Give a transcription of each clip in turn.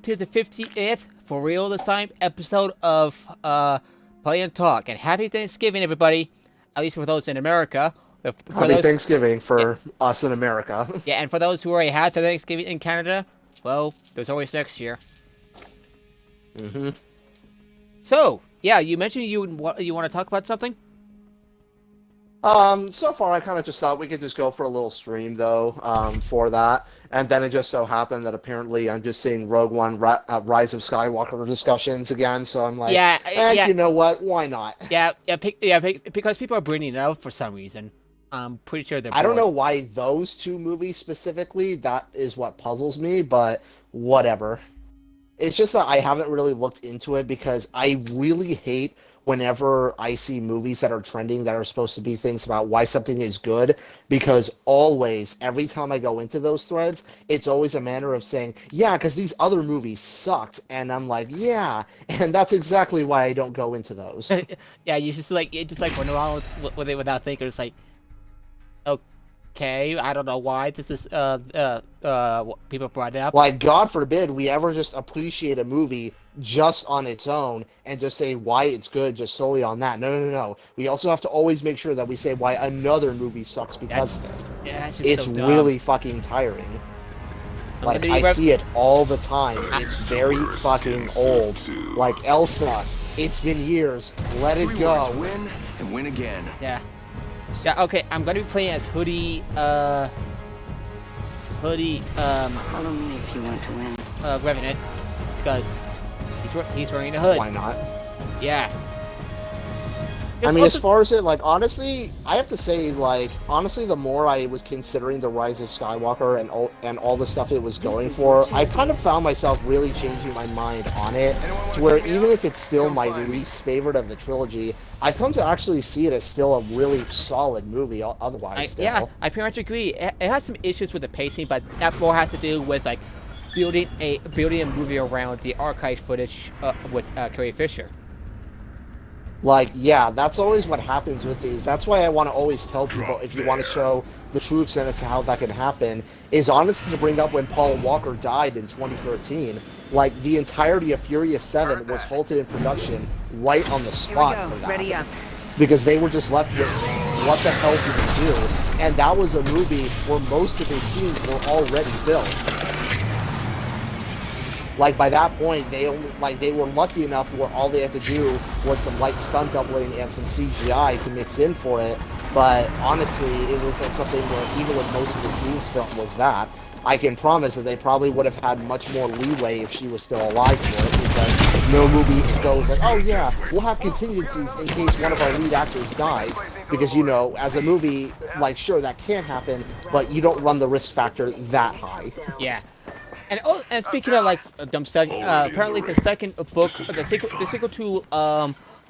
to the 50th, for real this time, episode of Play and Talk. And happy Thanksgiving, everybody. At least for those in America. Happy Thanksgiving for us in America. Yeah, and for those who already had the Thanksgiving in Canada, well, there's always next year. Mm-hmm. So, yeah, you mentioned you want to talk about something? So far I kind of just thought we could just go for a little stream, though, for that. And then it just so happened that apparently I'm just seeing Rogue One Rise of Skywalker discussions again, so I'm like, you know what, why not? Because people are bringing it up for some reason. I'm pretty sure they're bored. I don't know why those two movies specifically, that is what puzzles me, but whatever. It's just that I haven't really looked into it because I really hate whenever I see movies that are trending that are supposed to be things about why something is good, because always, every time I go into those threads, it's always a manner of saying, yeah, because these other movies sucked, and I'm like, yeah, and that's exactly why I don't go into those. Yeah, you just like run around with it without thinking. It's like, okay, I don't know why this is people brought it up. Like, God forbid we ever just appreciate a movie just on its own and just say why it's good just solely on that. No. We also have to always make sure that we say why another movie sucks because of it. Yeah, that's just it's so dumb. really fucking tiring. Like, I see it all the time. It's very fucking old. Like, Elsa, it's been years. Let it go. Win and win again. Yeah, okay, I'm gonna be playing as Hoodie, Follow me if you want to win. Revenant, because he's wearing a hood. Why not? Yeah. I mean, as far as it, like, honestly, I have to say, like, honestly, the more I was considering the Rise of Skywalker and all the stuff it was going for, I kind of found myself really changing my mind on it, to where even if it's still my least favorite of the trilogy, I've come to actually see it as still a really solid movie otherwise. Yeah, I pretty much agree. It has some issues with the pacing, but that more has to do with, like, building a movie around the archive footage with Carrie Fisher. Like, yeah, that's always what happens with these. That's why I want to always tell people, if you want to show the true extent as to how that can happen, is honestly to bring up when Paul Walker died in 2013. Like, the entirety of Furious 7 was halted in production right on the spot for that. Ready up. Because they were just left with, what the hell do we do? And that was a movie where most of the scenes were already filmed. Like, by that point, they were lucky enough where all they had to do was some light stunt doubling and some CGI to mix in for it. But honestly, it was like something where even when most of the scenes filmed was that, I can promise that they probably would have had much more leeway if she was still alive for it, because no movie goes like, oh yeah, we'll have contingencies in case one of our lead actors dies. Because, you know, as a movie, like, sure, that can happen, but you don't run the risk factor that high. Yeah. And speaking of, like, dumb stuff, apparently the second book, the sequel to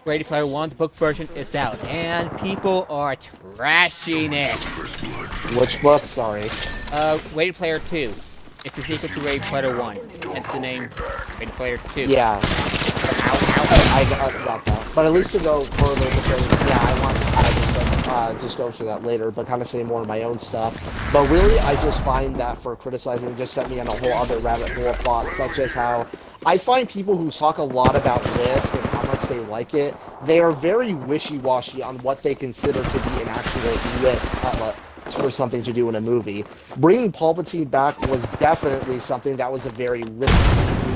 Ready Player One, the book version is out, and people are trashing it. Which book? Sorry. Ready Player 2. It's the sequel to Ready Player 1. Hence the name Ready Player 2. Yeah. I got that. But at least to go further, because, yeah, I want to kind of just go through that later, but kind of say more of my own stuff. But really, I just find that for criticizing just set me on a whole other rabbit hole of thought, such as how I find people who talk a lot about risk and how much they like it, they are very wishy-washy on what they consider to be an actual risk for something to do in a movie. Bringing Palpatine back was definitely something that was a very risky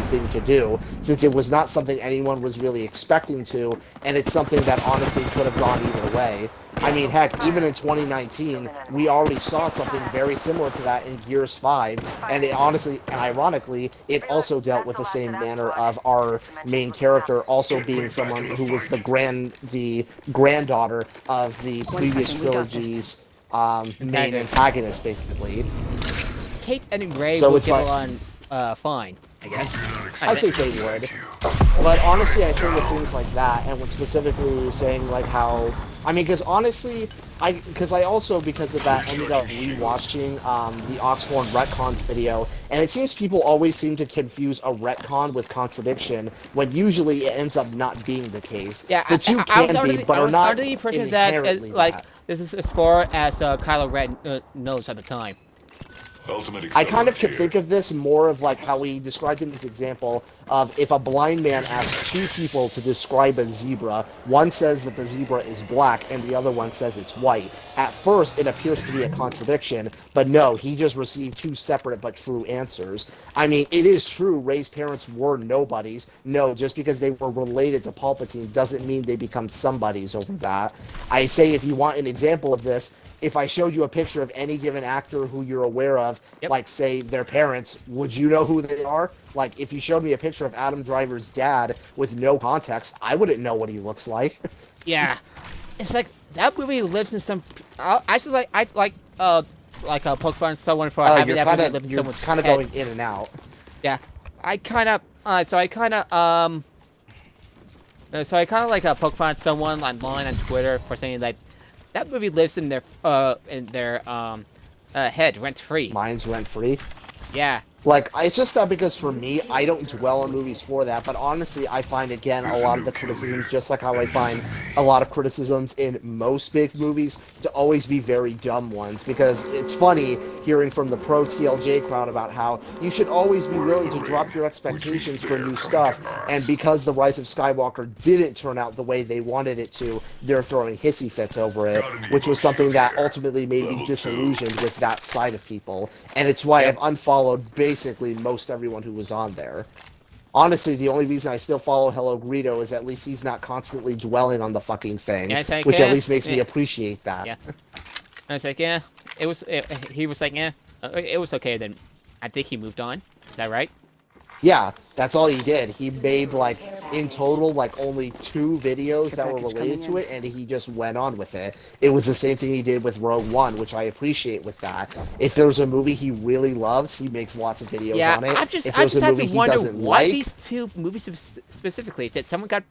thing to do, since it was not something anyone was really expecting to, and it's something that honestly could have gone either way. I mean, heck, even in 2019, we already saw something very similar to that in Gears 5, and it honestly, and ironically, it also dealt with the same manner of our main character also being someone who was the granddaughter of the previous trilogy's main antagonist, basically. Kate and Rey So would it's get like- along fine, I guess. I think they would. But honestly, I think with things like that, and when specifically saying like how, I mean, because honestly, because of that ended up rewatching the Oxhorn retcons video, and it seems people always seem to confuse a retcon with contradiction, when usually it ends up not being the case. Yeah, the two can be, but are not under the impression that inherently like that. this is as far as Kylo Ren knows at the time. I kind of could think of this more of like how he described in this example of if a blind man asks two people to describe a zebra, one says that the zebra is black and the other one says it's white. At first, it appears to be a contradiction, but no, he just received two separate but true answers. I mean, it is true Rey's parents were nobodies. No, just because they were related to Palpatine doesn't mean they become somebodies over that. I say if you want an example of this, if I showed you a picture of any given actor who you're aware of, like, say, their parents, would you know who they are? Like, if you showed me a picture of Adam Driver's dad with no context, I wouldn't know what he looks like. Yeah. It's like, that movie lives in some... I poke fun someone for having that movie live in someone's kind of head. going in and out. Yeah. I kind of like poke fun at someone online on Twitter for saying that that movie lives in their head rent-free. Mine's rent-free? Yeah. Like, it's just not because for me, I don't dwell on movies for that, but honestly, I find, again, a lot of the criticisms, just like how I find a lot of criticisms in most big movies, to always be very dumb ones, because it's funny hearing from the pro-TLJ crowd about how you should always be willing to drop your expectations for new stuff, and because The Rise of Skywalker didn't turn out the way they wanted it to, they're throwing hissy fits over it, which was something that ultimately made me disillusioned with that side of people, and it's why I've unfollowed basically most everyone who was on there. Honestly, the only reason I still follow Hello Greedo is at least he's not constantly dwelling on the fucking thing, which at least makes me appreciate that. Yeah. I was like, yeah, he was like, yeah, it was okay then. I think he moved on. Is that right? Yeah, that's all he did. He made, like, in total, like, only 2 videos that were related to it, and he just went on with it. It was the same thing he did with Rogue One, which I appreciate with that. If there's a movie he really loves, he makes lots of videos on it. I just have to wonder why these 2 movies specifically. Did someone got...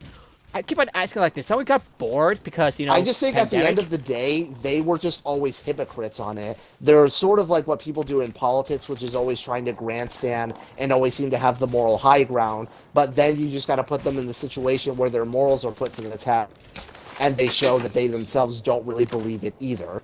I keep on asking, like, did someone got bored because, you know, I just think pandemic? At the end of the day, they were just always hypocrites on it. They're sort of like what people do in politics, which is always trying to grandstand and always seem to have the moral high ground. But then you just got to put them in the situation where their morals are put to the test, and they show that they themselves don't really believe it either.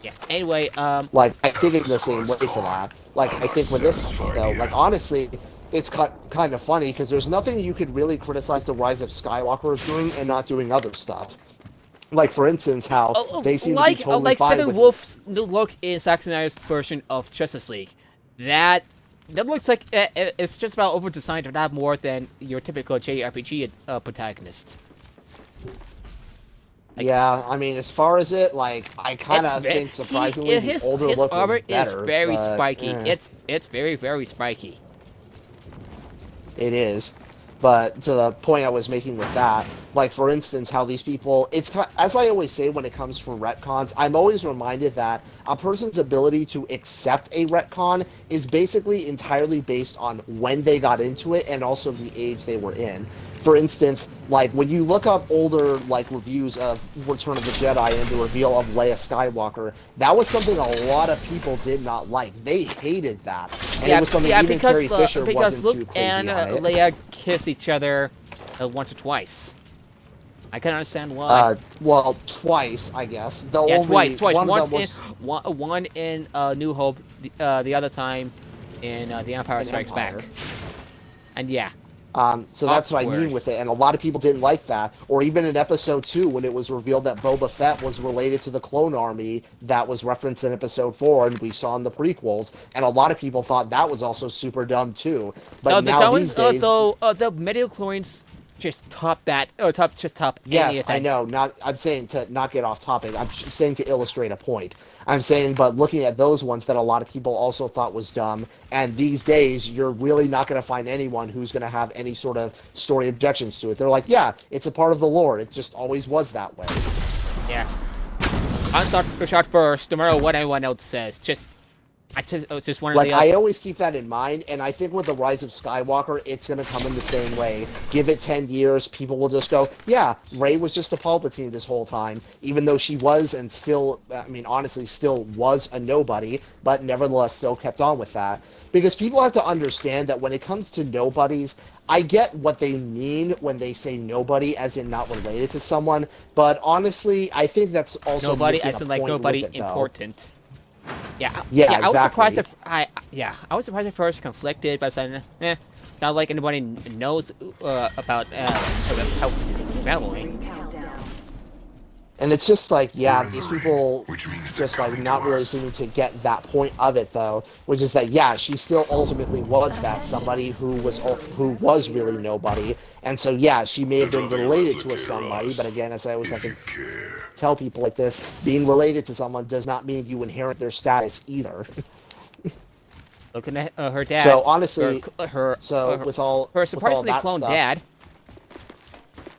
Yeah. Anyway, like, I think it's the same way for that. Like, I think with this, though, like, honestly, it's kind of funny, because there's nothing you could really criticize The Rise of Skywalker of doing and not doing other stuff. Like, for instance, how they seem to be totally fine Stephen with Wolf's new look in Zack Snyder's version of Justice League. That looks like it's just about over-designed or not more than your typical JRPG protagonist. Like, yeah, I mean, as far as it, like, I kind of think surprisingly the older look was better. Is very spiky. Yeah. It's very, very spiky. It is. But to the point I was making with that, like, for instance, how these people, it's, as I always say when it comes to retcons, I'm always reminded that a person's ability to accept a retcon is basically entirely based on when they got into it and also the age they were in. For instance, like, when you look up older, like, reviews of Return of the Jedi and the reveal of Leia Skywalker, that was something a lot of people did not like. They hated that. And it was something even Carrie Fisher wasn't too crazy and on it. Leia kiss each other once or twice. I can understand why. Well, twice, I guess. Twice. One in New Hope, the other time in The Empire Strikes Back. And yeah. So that's what I mean with it, and a lot of people didn't like that. Or even in Episode 2, when it was revealed that Boba Fett was related to the clone army that was referenced in Episode 4, and we saw in the prequels, and a lot of people thought that was also super dumb, too. But now these days... the midichlorians just top that, top yes, anything. I know. I'm saying to not get off topic. I'm saying to illustrate a point. I'm saying, but looking at those ones that a lot of people also thought was dumb, and these days, you're really not going to find anyone who's going to have any sort of story objections to it. They're like, yeah, it's a part of the lore. It just always was that way. Yeah. I'm shot first, no matter what anyone else says. It's just one of the... I always keep that in mind, and I think with The Rise of Skywalker, it's going to come in the same way. Give it 10 years, people will just go, yeah, Rey was just a Palpatine this whole time, even though she was and still, I mean, honestly, still was a nobody, but nevertheless still kept on with that. Because people have to understand that when it comes to nobodies, I get what they mean when they say nobody, as in not related to someone, but honestly, I think that's also nobody, missing as a in, like, point nobody with it, important. Yeah, I was surprised exactly. I was surprised at first, conflicted, but then, not like anybody knows about how his family. And it's just like, yeah, these people just like not really seeming to get that point of it though, which is that yeah, she still ultimately was that somebody who was really nobody, and so yeah, she may have been related to a somebody, but again, as I always have to tell people like this, being related to someone does not mean you inherit their status either. Looking at her dad, So honestly, her so her with all surprisingly that cloned stuff, dad.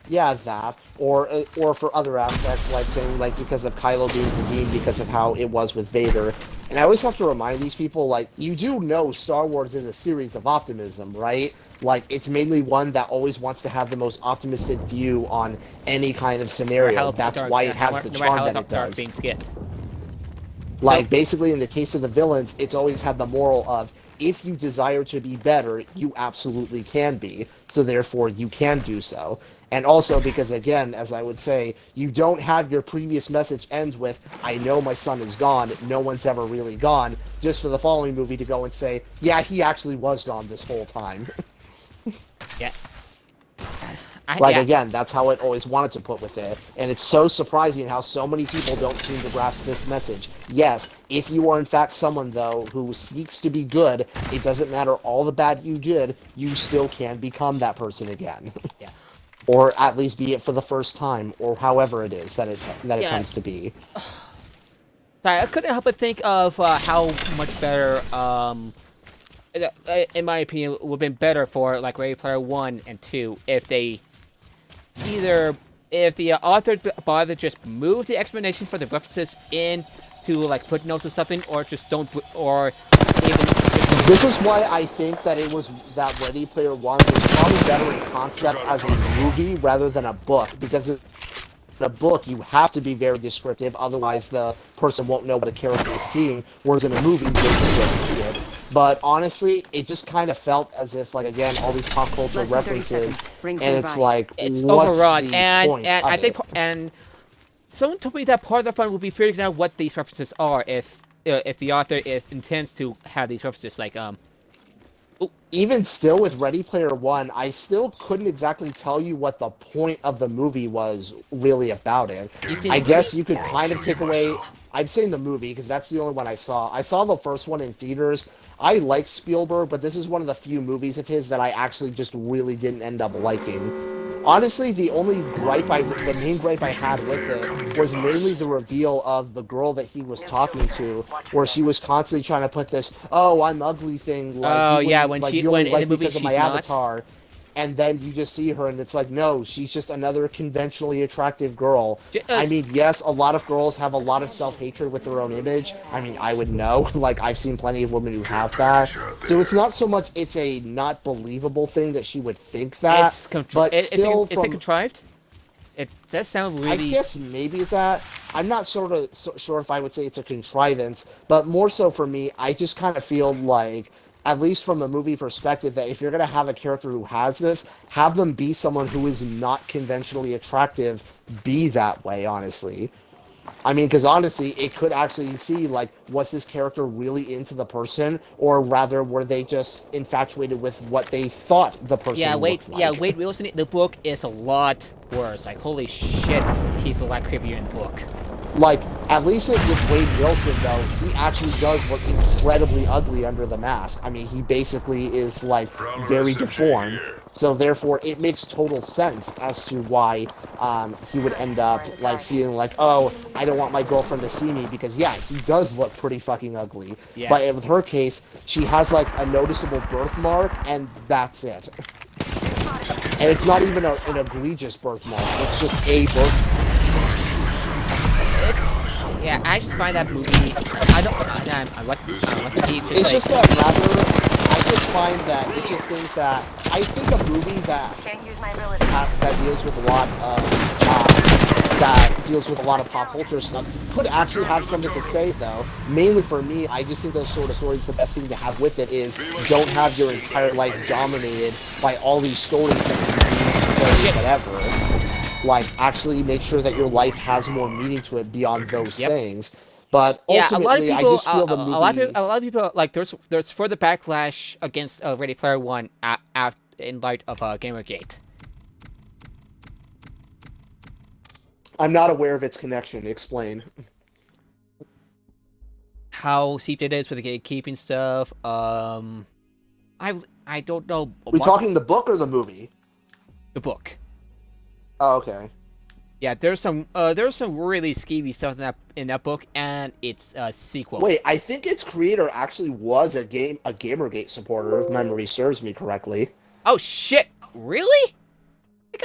yeah, that, or for other aspects, like saying like because of Kylo being redeemed because of how it was with Vader. And I always have to remind these people, like, you do know Star Wars is a series of optimism, right? Like, it's mainly one that always wants to have the most optimistic view on any kind of No matter scenario. how That's dark, why it has the no matter charm how that it dark does. things get. So, Like, basically, in the case of the villains, it's always had the moral of, if you desire to be better, you absolutely can be. So therefore, you can do so. And also because, again, as I would say, you don't have your previous message ends with, I know my son is gone, no one's ever really gone, just for the following movie to go and say, yeah, he actually was gone this whole time. yeah, Like, yeah. again, that's how it always wanted to put with it. And it's so surprising how so many people don't seem to grasp this message. Yes, if you are in fact someone, though, who seeks to be good, it doesn't matter all the bad you did, you still can become that person again. Yeah. Or at least be it for the first time, or however it is that it Yeah. comes to be. Sorry, I couldn't help but think of how much better, in my opinion, would have been better for like Ready Player 1 and 2 if they either if the author bothered just move the explanation for the references into like footnotes or something, or just don't, or even just This is why I think that it was that Ready Player One was probably better in concept as a movie rather than a book, because in a book you have to be very descriptive, otherwise the person won't know what a character is seeing, whereas in a movie they can just see it. But honestly, it just kind of felt as if, like, again, all these pop culture Less than 30 references, seconds. Rings and it's nearby. like, it's what's overwrought, the and point and of I think it? and someone told me that part of the fun would be figuring out what these references are if the author intends to have these references like Even still with Ready Player One, I still couldn't exactly tell you what the point of the movie was really about it. you seen I the movie? guess you could kind of take away. I'm saying the movie because that's the only one I saw. I saw the first one in theaters. I like Spielberg, but this is one of the few movies of his that I actually just really didn't end up liking. Honestly, the main gripe I had with it was mainly the reveal of the girl that he was talking to, where she was constantly trying to put this, "Oh, I'm ugly" thing, like Oh you yeah, wouldn't, like you when only in the like me movie because of my she's not. avatar, and then you just see her and it's like, no, she's just another conventionally attractive girl. I mean, yes, a lot of girls have a lot of self-hatred with their own image. I mean, I would know. Like, I've seen plenty of women who have that. So it's not so much it's a not believable thing that she would think that, but still Is it from contrived? It does sound I really. guess maybe is that. I'm not sure if I would say it's a contrivance, but more so for me, I just kind of feel like, at least from a movie perspective, that if you're gonna have a character who has this, have them be someone who is not conventionally attractive, be that way, honestly. I mean, because honestly, it could actually see, like, was this character really into the person, or rather, were they just infatuated with what they thought the person looked Yeah, like? Wade Wilson in the book is a lot worse. Like, holy shit, he's a lot creepier in the book. Like, at least with Wade Wilson, though, he actually does look incredibly ugly under the mask. I mean, he basically is, like, very deformed. So, therefore, it makes total sense as to why he would end up, like, feeling like, oh, I don't want my girlfriend to see me, because, yeah, he does look pretty fucking ugly. Yeah. But with her case, she has, like, a noticeable birthmark, and that's it. And it's not even an egregious birthmark, it's just a birthmark. It's yeah. I just find that movie. I like the deep. Just It's like just that rather, I just find that it's just things that I think a movie that deals with a lot of pop culture stuff could actually have something to say though. Mainly for me, I just think those sort of stories, the best thing to have with it is don't have your entire life dominated by all these stories that you read, whatever. Like, actually make sure that your life has more meaning to it beyond those yep. things. But Yeah, a lot of ultimately, I people, just feel the movie. a lot of people like there's further backlash against Ready Player One in light of Gamergate. I'm not aware of its connection. Explain. How steep it is with the gatekeeping stuff. I don't know. We much talking the book or the movie? the book. Oh, okay. Yeah, there's some really skeevy stuff in that book, and it's a sequel. Wait, I think its creator actually was a Gamergate supporter, if memory serves me correctly. Oh shit! Really?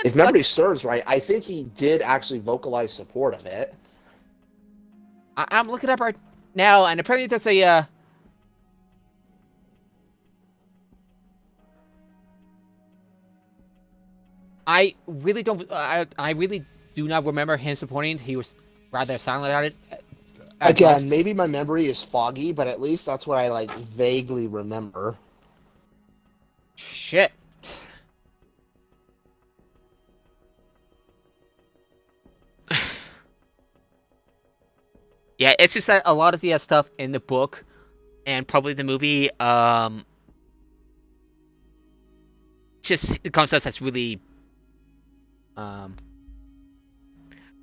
If memory serves right, I think he did actually vocalize support of it. I'm looking up right now, and apparently there's a. I really don't. I really do not remember him supporting. He was rather silent about it. Again, most. maybe my memory is foggy, but at least that's what I like vaguely remember. Shit. Yeah, it's just that a lot of the stuff in the book and probably the movie, just it comes to us that's really,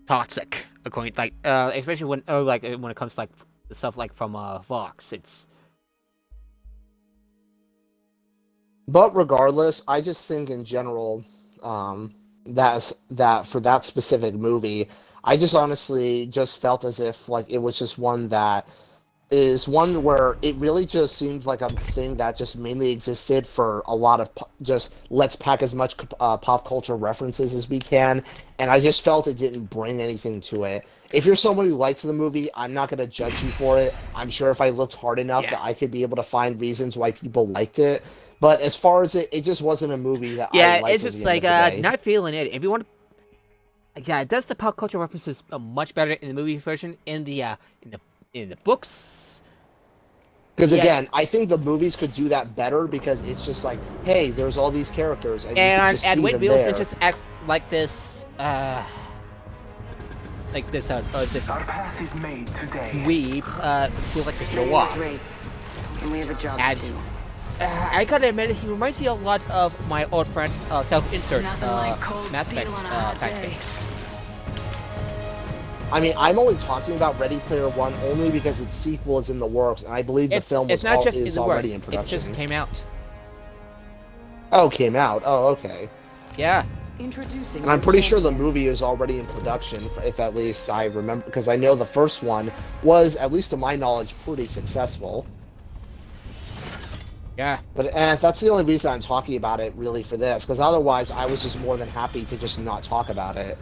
toxic. According like, especially when when it comes to like stuff like from Vox, it's. But regardless, I just think in general, that for that specific movie, I just honestly just felt as if like it was just one that is one where it really just seemed like a thing that just mainly existed for a lot of just let's pack as much pop culture references as we can, and I just felt it didn't bring anything to it. If you're someone who likes the movie, I'm not going to judge you for it. I'm sure if I looked hard enough that I could be able to find reasons why people liked it. But as far as it just wasn't a movie that I liked. Yeah, it's just like not feeling it. If you want to, yeah, it does the pop culture references much better in the movie version. In the books. Because again, I think the movies could do that better because it's just like, hey, there's all these characters, and you can just see Wade them Wilson there. just acts like this, this Our path is made today. dweeb, who likes to show off. And we have a job And to do. I gotta admit, he reminds me a lot of my old friend's self-insert Nothing like cold Mass steel Effect on a hot fan day. base. I mean, I'm only talking about Ready Player One only because its sequel is in the works, and I believe the film It's not just in is the works. already in It production. just came out. Oh, came out. Oh, okay. Yeah. Introducing And I'm pretty sure the movie is already in production, if at least I remember, because I know the first one was, at least to my knowledge, pretty successful. Yeah. But that's the only reason I'm talking about it, really, for this, because otherwise I was just more than happy to just not talk about it.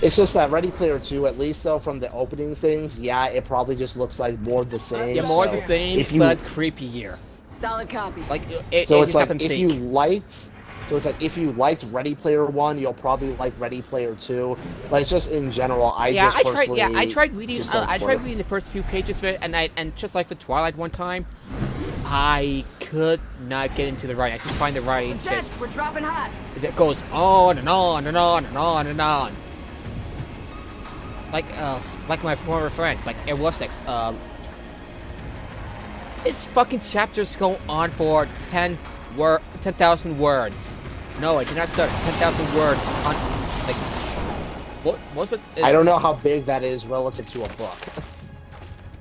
It's just that Ready Player 2, at least, though, from the opening things, yeah, it probably just looks like more of the same. Yeah, more so the same, if you, but creepier. solid copy. Like, So it it's just like, happened if to you think. liked... So it's like, if you liked Ready Player 1, you'll probably like Ready Player 2. But it's just, in general, I tried reading. just don't I for tried it. reading the first few pages of it, and just like with Twilight one time, I could not get into the writing. I just find the writing just We're dropping hot. it goes on and on and on and on and on. Like my former friends, like Airwolfsticks. His fucking chapters go on for 10,000 words. No, I did not start 10,000 words on like most of it is, I don't know how big that is relative to a book.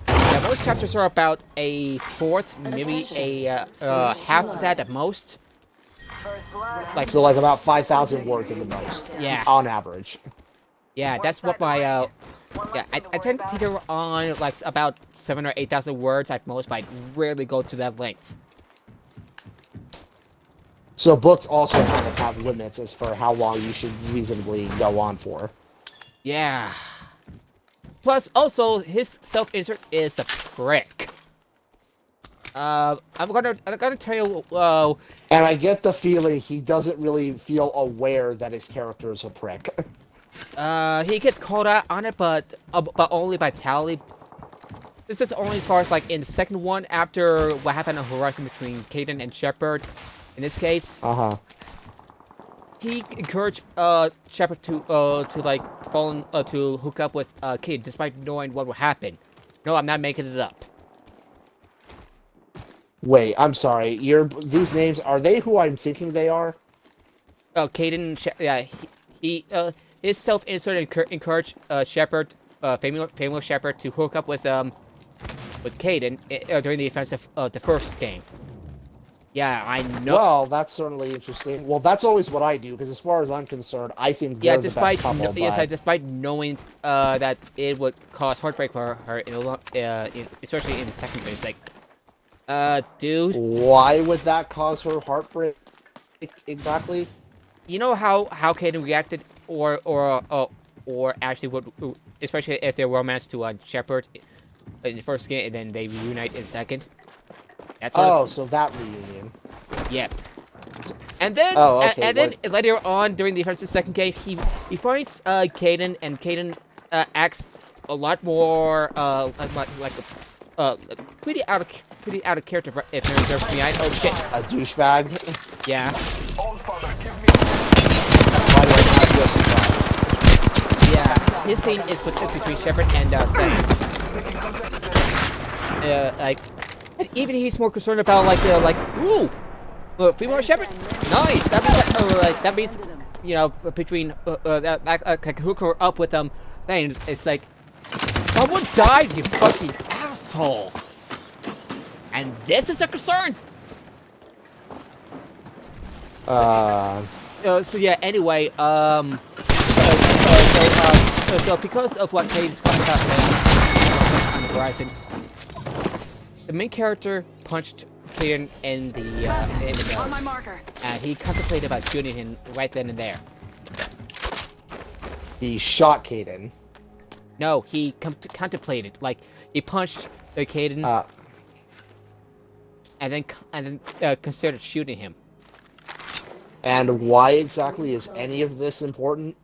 Yeah, most chapters are about a fourth, maybe a half of that at most. Like So like about 5,000 words at the most. Yeah. On average. yeah, that's what my yeah. I tend to teeter on like about 7,000 or 8,000 words at most, but I rarely go to that length. So books also kind of have limits as for how long you should reasonably go on for. Yeah. Plus, also, his self-insert is a prick. I'm gonna tell you. And I get the feeling he doesn't really feel aware that his character is a prick. He gets called out on it, but only by Tally. This is only as far as like in the second one after what happened on Horizon between Caden and Shepard. In this case, he encouraged Shepard to like fall in, to hook up with Caden despite knowing what would happen. No, I'm not making it up. Wait, I'm sorry. These names, are they who I'm thinking they are? Oh, Caden, yeah, his self-insert encouraged Shepard, famous Shepard, to hook up with Caden during the events of the first game. Yeah, I know. Well, that's certainly interesting. Well, that's always what I do, because as far as I'm concerned, I think they're the best couple. Despite knowing that it would cause heartbreak for her, especially in the second game, it's like, dude. Why would that cause her heartbreak exactly? You know how Caden reacted, or actually would, especially if they're romance to Shepard in the first game, and then they reunite in second. That's so that reunion. Yeah. And then, and then later on during the events of the second game, he finds Caden, and Caden acts a lot more like pretty out of character if memory serves me. Oh shit. A douchebag. Yeah. Allfather, give me. By the way, I feel surprised. Yeah. His scene is between Shepard and Thane. Like. And even he's more concerned about ooh, female Shepard, nice. That means you know, between hook her up with things. It's like someone died, you fucking asshole, and this is a concern. So yeah. Anyway, so because of what Caden's talking about on the horizon. The main character punched Caden in the nose, On my marker. and he contemplated about shooting him right then and there. He shot Caden. No, he contemplated, like he punched Caden, and then considered shooting him. And why exactly is any of this important?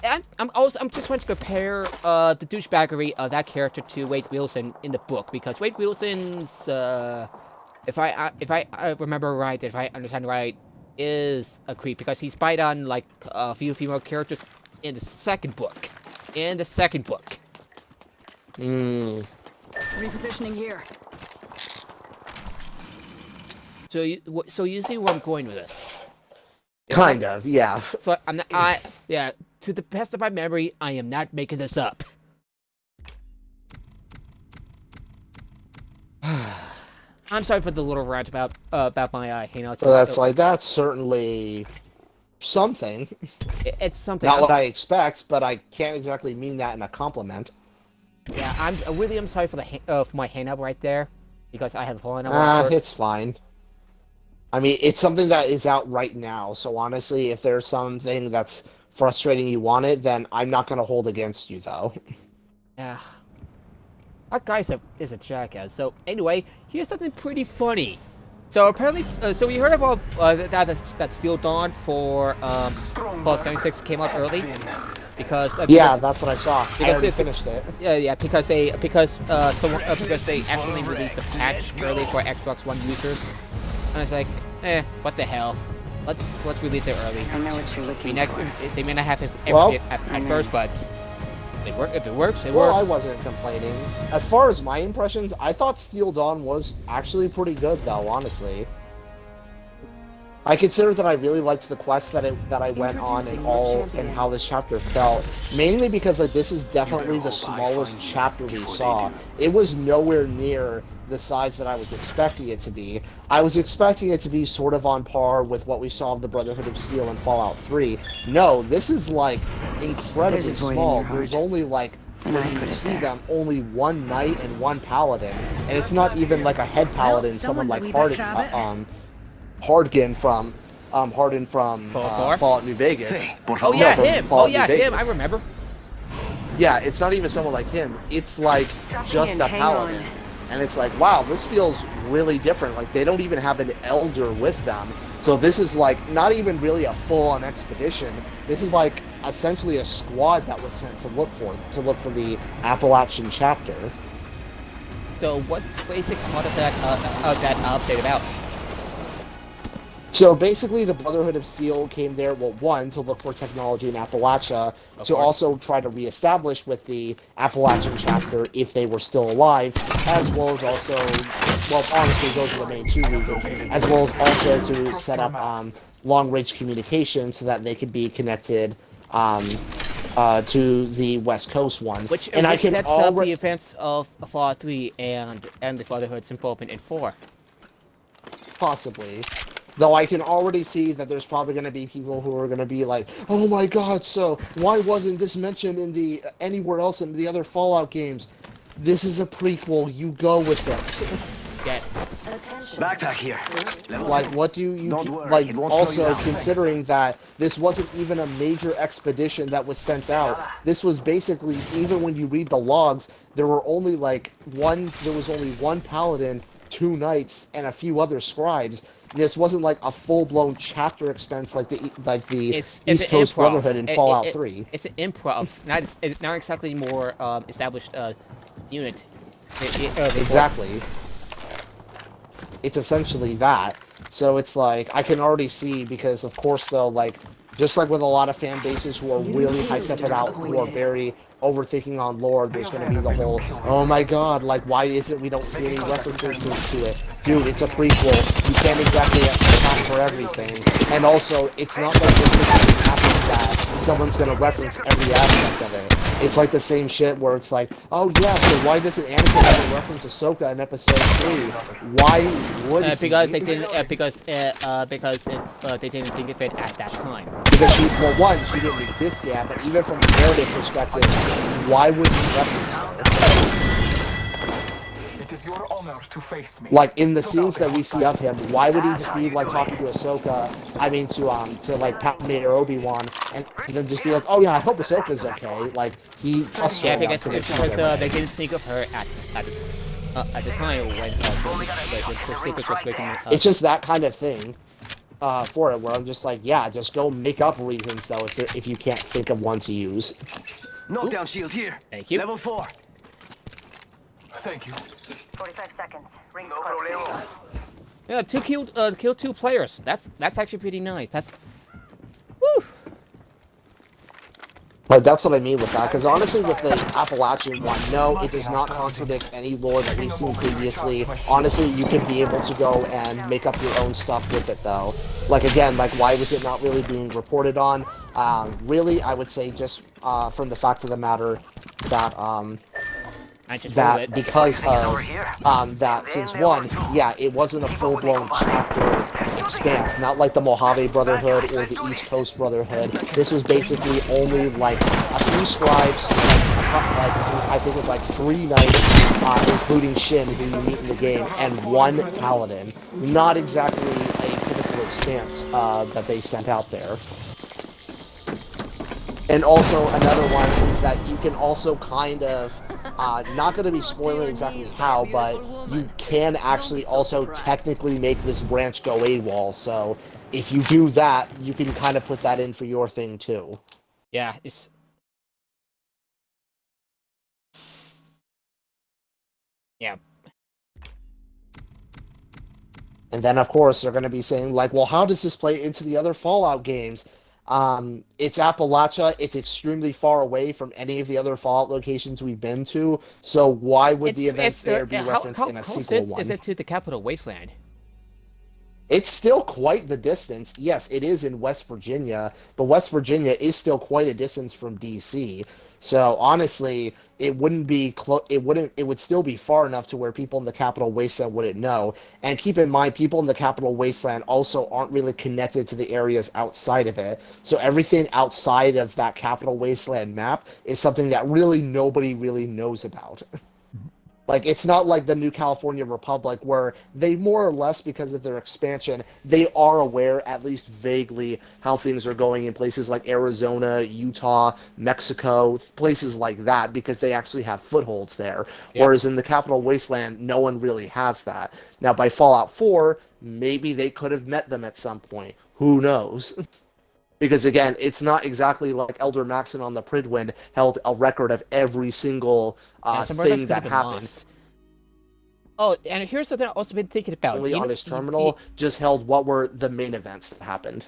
And I'm just trying to compare the douchebaggery of that character to Wade Wilson in the book, because Wade Wilson's if I remember right, if I understand right, is a creep because he spied on like a few female characters in the second book. Repositioning here. So you see where I'm going with this. Kind of, yeah. So I'm not. Yeah. To the best of my memory, I am not making this up. I'm sorry for the little rant about my hangouts. So that's certainly something. It's something. Not what I expect, but I can't exactly mean that in a compliment. Yeah, I'm sorry for for my hangout right there, because I have fallen out. It's fine. I mean, it's something that is out right now, so honestly, if there's something that's frustrating you want it, then I'm not going to hold against you, though. Yeah. That guy is a jackass. So, anyway, here's something pretty funny. So, apparently, so we heard about that Steel Dawn for Fallout 76 came out early. Because that's what I saw. I already finished it. Yeah, because they accidentally released a patch early for Xbox One users. And I was like, what the hell? Let's release it early. I know what you're looking for. They may not have everything at first, but if it works, it works. Well, I wasn't complaining. As far as my impressions, I thought Steel Dawn was actually pretty good, though. Honestly, I consider that I really liked the quest that I went on and how this chapter felt. Mainly because this is definitely the smallest chapter we saw. It was nowhere near the size that I was expecting it to be. I was expecting it to be sort of on par with what we saw of the Brotherhood of Steel in Fallout 3. No, this is like incredibly small. There's only like, when you see them, only one knight and one paladin, and it's not even like a head paladin, someone like Hardin from Fallout New Vegas. Oh yeah, him. Oh yeah, him. I remember. Yeah, it's not even someone like him. It's like just a paladin. And it's like, wow, this feels really different. Like, they don't even have an elder with them. So this is like not even really a full-on expedition. This is like essentially a squad that was sent to look for the Appalachian chapter. So what's the basic plot of that update about? So basically, the Brotherhood of Steel came there, well, one, to look for technology in Appalachia, Of to course. also try to reestablish with the Appalachian chapter if they were still alive, as well as also, well, honestly, those are the main two reasons, as well as also to set up long-range communication so that they could be connected to the West Coast one. Which And I can sets up the already events of Fallout 3 and the Brotherhood's involvement in 4. possibly. Though I can already see that there's probably going to be people who are going to be like, "Oh my God! So why wasn't this mentioned in the anywhere else in the other Fallout games? This is a prequel. You go with this." Yeah, Backpack here. Like, what do you Don't worry, like? it won't slow you Also, down. considering that this wasn't even a major expedition that was sent out, this was basically, even when you read the logs, there were only like one. There was only one paladin, 2 knights, and a few other scribes. This wasn't like a full-blown chapter expense like the it's East an Coast improv. Brotherhood in Fallout 3. It's an improv, not exactly more established unit. Before. Exactly. It's essentially that. So it's like, I can already see, because of course though, like, just like with a lot of fan bases who are really hyped up about, who are very overthinking on lore, there's going to be the whole, oh my God, like, why is it we don't see any references to it? Dude, it's a prequel. You can't exactly account for everything. And also, it's not like this is something happens that someone's going to reference every aspect of it. It's like the same shit where it's like, oh yeah, so why doesn't Anakin ever reference Ahsoka in Episode 3? Why would he? Because they didn't because they didn't think of it at that time. Because she, well, one, she didn't exist yet, but even from a narrative perspective, why would he reference her? It is your honor to face me. Like, in the scenes that we see of him, why would he just be, like, talking to Ahsoka, like, Padme or Obi-Wan, and then just be like, oh yeah, I hope Ahsoka's okay, like, he trusts her Yeah, enough because to make they didn't think of her at the time when Force Lucas was making. It's just that kind of thing, for it, where I'm just like, yeah, just go make up reasons, though, if you can't think of one to use. Knockdown shield here. Thank you. Level 4. Thank you. 45 seconds. Rings No close. problems. Yeah, killed 2 players. That's actually pretty nice. That's woo. But that's what I mean with that, because honestly, with the Appalachian one, no, it does not contradict any lore that we've seen previously. Honestly, you can be able to go and make up your own stuff with it, though. Like, again, like, why was it not really being reported on? Really, I would say just from the fact of the matter that, I just rolled it. because of that, since one, yeah, it wasn't a full-blown chapter expanse, not like the Mojave Brotherhood or the East Coast Brotherhood. This was basically only like a few scribes, like I think it was like 3 knights, including Shin, who you meet in the game, and 1 paladin. Not exactly a typical expanse that they sent out there. And also another one is that you can also kind of, not going to be spoiling exactly how, but you can actually also technically make this branch go AWOL. So if you do that, you can kind of put that in for your thing too. Yeah, it's. Yeah. And then of course they're going to be saying like, well, how does this play into the other Fallout games? It's Appalachia. It's extremely far away from any of the other Fallout locations we've been to. So why would the events there be referenced in a sequel one? Is it to the Capital Wasteland? It's still quite the distance. Yes, it is in West Virginia, but West Virginia is still quite a distance from DC. So honestly, it wouldn't be it would still be far enough to where people in the Capital Wasteland wouldn't know. And keep in mind, people in the Capital Wasteland also aren't really connected to the areas outside of it. So everything outside of that Capital Wasteland map is something that really nobody really knows about. Like, it's not like the New California Republic, where they more or less, because of their expansion, they are aware, at least vaguely, how things are going in places like Arizona, Utah, Mexico, places like that, because they actually have footholds there. Yeah. Whereas in the Capital Wasteland, no one really has that. Now, by Fallout 4, maybe they could have met them at some point. Who knows? Because again, it's not exactly like Elder Maxon on the Pridwind held a record of every single thing that happened. Oh, and here's something I've also been thinking about. Only You on know, his terminal just held what were the main events that happened.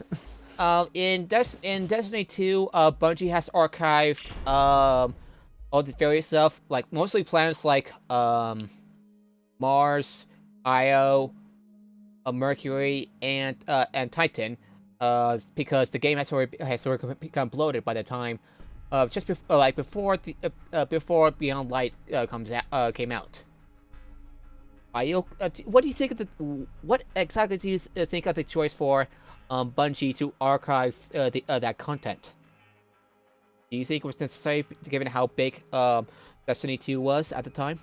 in Destiny 2, Bungie has archived all the various stuff, like mostly planets like Mars, Io, Mercury, and Titan, because the game has already become bloated by the time, just before Beyond Light came out. What do you think of what exactly do you think of the choice for Bungie to archive that content? Do you think it was necessary given how big Destiny 2 was at the time?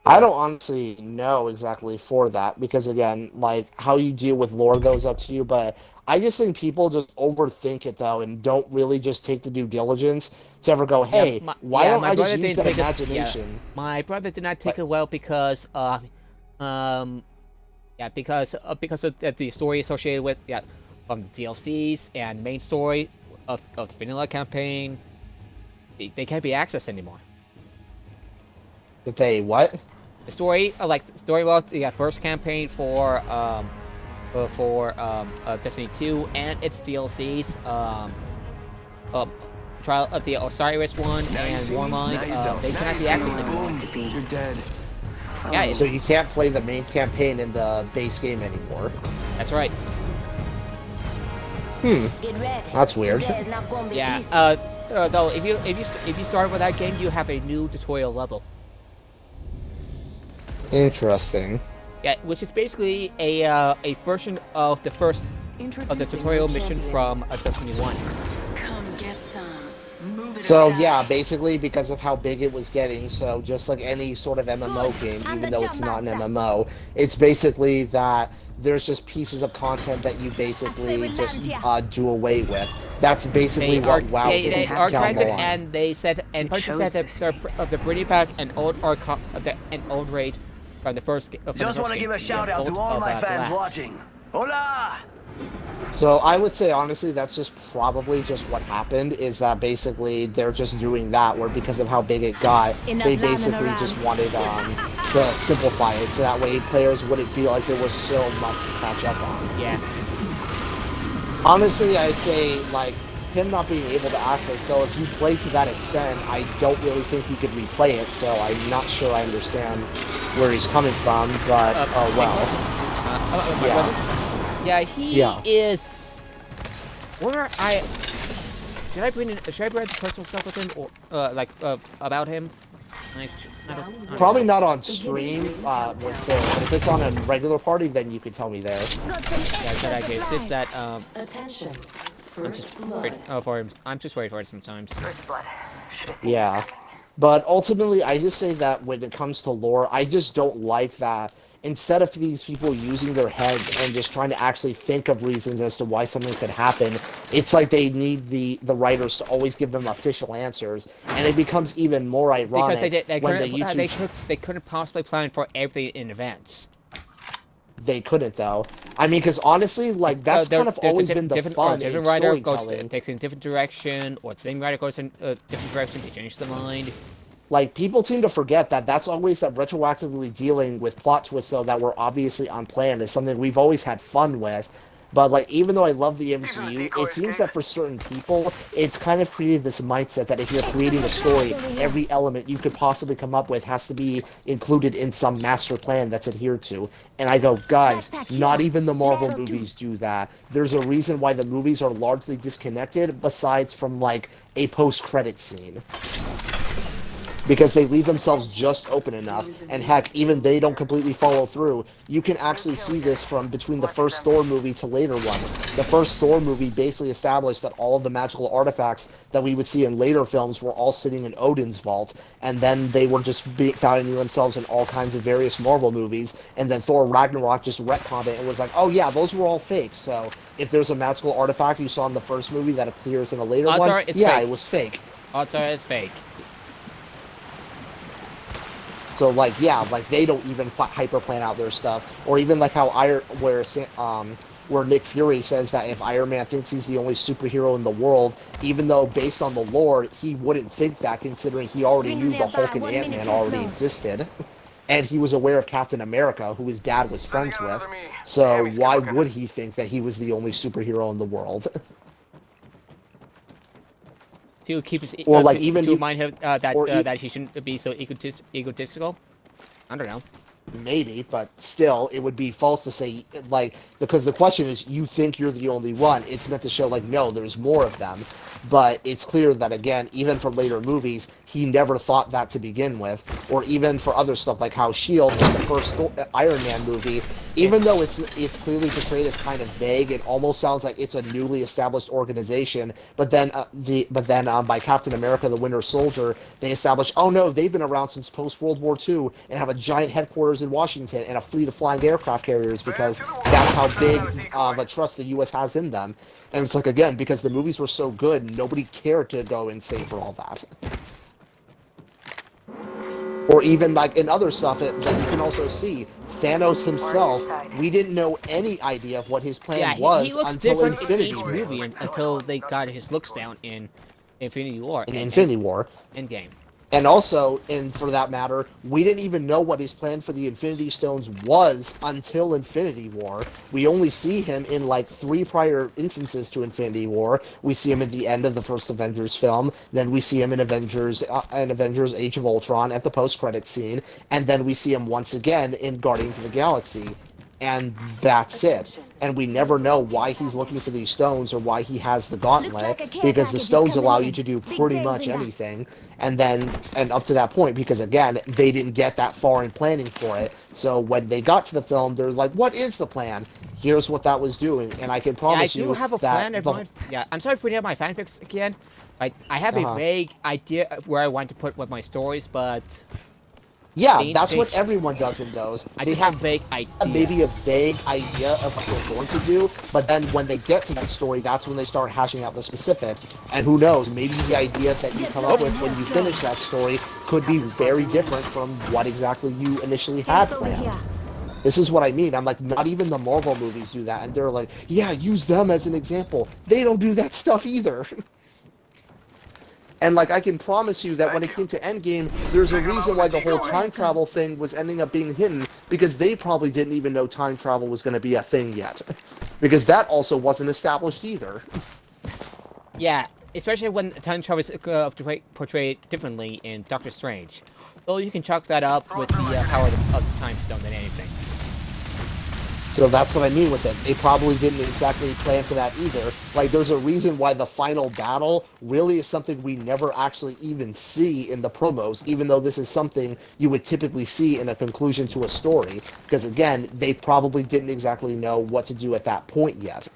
I don't honestly know exactly for that because again, like how you deal with lore, though, is up to you. But I just think people just overthink it though, and don't really just take the due diligence to ever go, "Hey, why don't I just use that imagination?" My brother did not take it well because because of the story associated with from the DLCs and the main story of the vanilla campaign. They can't be accessed anymore. That they what? The story, about the first campaign for Destiny 2 and its DLCs, Trial of the Osiris one and Warmind, they cannot be accessed anymore. You're dead. Yeah, So you can't play the main campaign in the base game anymore. that's right. That's weird. Yeah. Though if you start with that game, you have a new tutorial level. Interesting. Yeah, which is basically a version of the first of the tutorial mission from Destiny 1. Come get some. Move it So around. yeah, basically because of how big it was getting, so just like any sort of MMO game, even though it's not an MMO, it's basically that there's just pieces of content that you basically just do away with. That's basically what WoW They did down archived the it, line. and they said, and Bungie said that they're bringing back an old raid from the first. Just want to give a shout out to all my fans watching. Hola! So I would say honestly that's just probably just what happened, is that basically they're just doing that, where because of how big it got, they basically just wanted to simplify it so that way players wouldn't feel like there was so much to catch up on. Yeah. Honestly, I'd say like him not being able to access, though, if you play to that extent, I don't really think he could replay it, so I'm not sure I understand where he's coming from, but oh well. Yeah. Yeah, he is. Where should I bring personal stuff with him, or about him? I don't Probably know. not on stream with there, but if it's on a regular party, then you could tell me there. Yeah, good idea. It's just that Attention. I'm just worried for him. I'm just worried for him sometimes. First blood. Should have seen Yeah. But ultimately, I just say that when it comes to lore, I just don't like that instead of these people using their heads and just trying to actually think of reasons as to why something could happen, it's like they need the writers to always give them official answers, and it becomes even more ironic because they couldn't possibly plan for everything in advance. They couldn't though. I mean, because honestly, like that's kind of always been the fun in different writer storytelling. takes in a different direction, or the same writer goes in a different direction. They change their mind. Like, people seem to forget that that's always that retroactively dealing with plot twists, though, that were obviously unplanned is something we've always had fun with. But, like, even though I love the MCU, it seems that for certain people, it's kind of created this mindset that if you're creating a story, every element you could possibly come up with has to be included in some master plan that's adhered to. And I go, guys, not even the Marvel movies do that. There's a reason why the movies are largely disconnected, besides from, like, a post-credit scene. Because they leave themselves just open enough, and heck, even they don't completely follow through. You can actually see this from between the first Thor movie to later ones. The first Thor movie basically established that all of the magical artifacts that we would see in later films were all sitting in Odin's vault, and then they were just finding themselves in all kinds of various Marvel movies, and then Thor Ragnarok just retconned it and was like, oh yeah, those were all fake, so if there's a magical artifact you saw in the first movie that appears in a later one, yeah, it was fake. Odds are it's fake. So, like, yeah, like, they don't even hyper plan out their stuff. Or even, like, how where Nick Fury says that if Iron Man thinks he's the only superhero in the world, even though, based on the lore, he wouldn't think that, considering he already knew the Hulk and Ant-Man already existed. and he was aware of Captain America, who his dad was friends with. So why would he think that he was the only superhero in the world? To keep his, Or like to, even to you- remind him that he shouldn't be so egotistical. I don't know. Maybe, but still, it would be false to say, like, because the question is, you think you're the only one. It's meant to show, like, no, there's more of them. But it's clear that, again, even from later movies, he never thought that to begin with. Or even for other stuff, like how S.H.I.E.L.D. in the first Iron Man movie, even though it's clearly portrayed as kind of vague, it almost sounds like it's a newly established organization. But then, by Captain America: The Winter Soldier, they establish, oh no, they've been around since post World War II and have a giant headquarters in Washington and a fleet of flying aircraft carriers because that's how big of a trust the U.S. has in them. And it's like, again, because the movies were so good, nobody cared to go insane for all that. Or even like in other stuff that you can also see, Thanos himself, we didn't know any idea of what his plan was he looks until different Infinity in each War. movie until they got his looks down in Infinity War. In Infinity War. Endgame. And also, and for that matter, we didn't even know what his plan for the Infinity Stones was until Infinity War. We only see him in like 3 prior instances to Infinity War. We see him at the end of the first Avengers film, then we see him in Avengers Age of Ultron at the post-credit scene, and then we see him once again in Guardians of the Galaxy. And that's it. And we never know why he's looking for these stones or why he has the gauntlet, because the stones allow you to do pretty much anything. And up to that point, because again, they didn't get that far in planning for it. So when they got to the film, they're like, what is the plan? Here's what that was doing. And I can promise you I do have a plan in mind. Yeah, I'm sorry for putting out my fanfics again. I have a vague idea of where I want to put with my stories, but... Yeah, that's what everyone does in those. They have a vague idea. Maybe a vague idea of what they're going to do, but then when they get to that story, that's when they start hashing out the specifics. And who knows, maybe the idea that you come up with when you finish that story could be very different from what exactly you initially had planned. This is what I mean. I'm like, not even the Marvel movies do that, and they're like, yeah, use them as an example. They don't do that stuff either. And, like, I can promise you that when it came to Endgame, there's a reason why the whole time travel thing was ending up being hidden, because they probably didn't even know time travel was going to be a thing yet. Because that also wasn't established either. Yeah, especially when time travel is portrayed differently in Doctor Strange. Well, you can chalk that up with the power of the Time Stone than anything. So that's what I mean with it. They probably didn't exactly plan for that either. Like, there's a reason why the final battle really is something we never actually even see in the promos, even though this is something you would typically see in a conclusion to a story. Because, again, they probably didn't exactly know what to do at that point yet.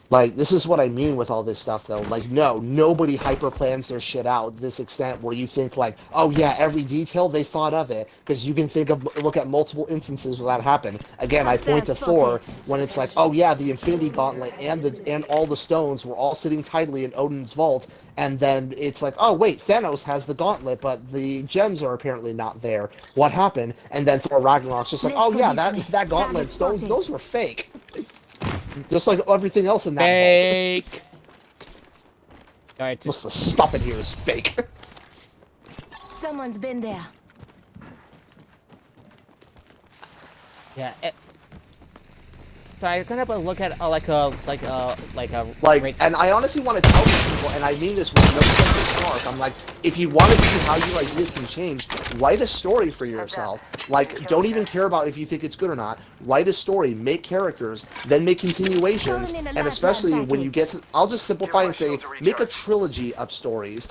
Like, this is what I mean with all this stuff, though. Like, no, nobody hyper-plans their shit out to this extent where you think, like, oh, yeah, every detail, they thought of it. Because you can look at multiple instances where that happened. Again, I point to Thor, when it's like, oh, yeah, the Infinity Gauntlet and all the stones were all sitting tidily in Odin's vault. And then it's like, oh, wait, Thanos has the gauntlet, but the gems are apparently not there. What happened? And then Thor Ragnarok's just like, oh, yeah, that gauntlet stones, those were fake. Just like everything else in that fake. Alright, just the stuff in here is fake. Someone's been there. Yeah. So I kind of look at and I honestly want to tell these people, and I mean this with no sense of snark. I'm like, if you want to see how your ideas can change, write a story for yourself. Like, don't even care about if you think it's good or not. Write a story, make characters, then make continuations, and especially when you get to, I'll just simplify and say, make a trilogy of stories.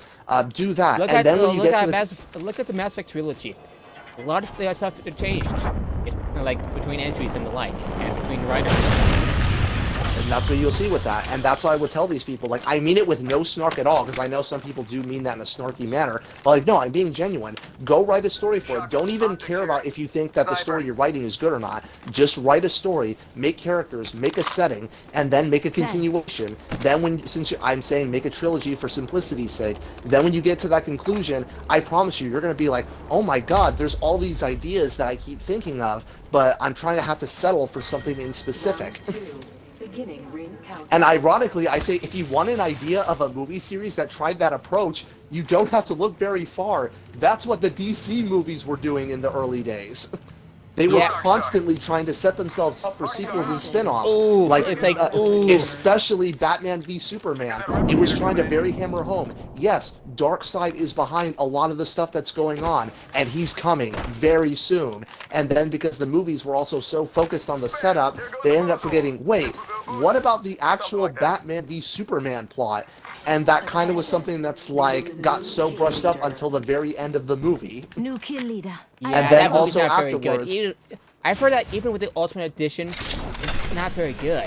Do that, look and at, then when you get to look at the Mass Effect trilogy. A lot of the stuff changed. It's like between entries and the like, and between writers. And that's what you'll see with that. And that's why I would tell these people, like, I mean it with no snark at all, because I know some people do mean that in a snarky manner. But, like, no, I'm being genuine. Go write a story for it. Don't even care about if you think that the story you're writing is good or not. Just write a story, make characters, make a setting, and then make a continuation. Then I'm saying make a trilogy for simplicity's sake, then when you get to that conclusion, I promise you're going to be like, oh my god, there's all these ideas that I keep thinking of, but I'm trying to have to settle for something in specific. And ironically, I say, if you want an idea of a movie series that tried that approach, You don't have to look very far. That's what the DC movies were doing in the early days. They were Yeah. constantly trying to set themselves up for sequels and spin-offs. Oof, it's like, oof. Especially Batman v Superman. It was trying to very hammer home. Yes, Darkseid is behind a lot of the stuff that's going on, and he's coming very soon. And then because the movies were also so focused on the setup, they ended up forgetting, wait, what about the actual Batman v Superman plot? And that kind of was something that's like got so brushed up until the very end of the movie. New kill leader. Yeah, And then that movie's also not very good. afterwards- I've heard that even with the Ultimate Edition, it's not very good.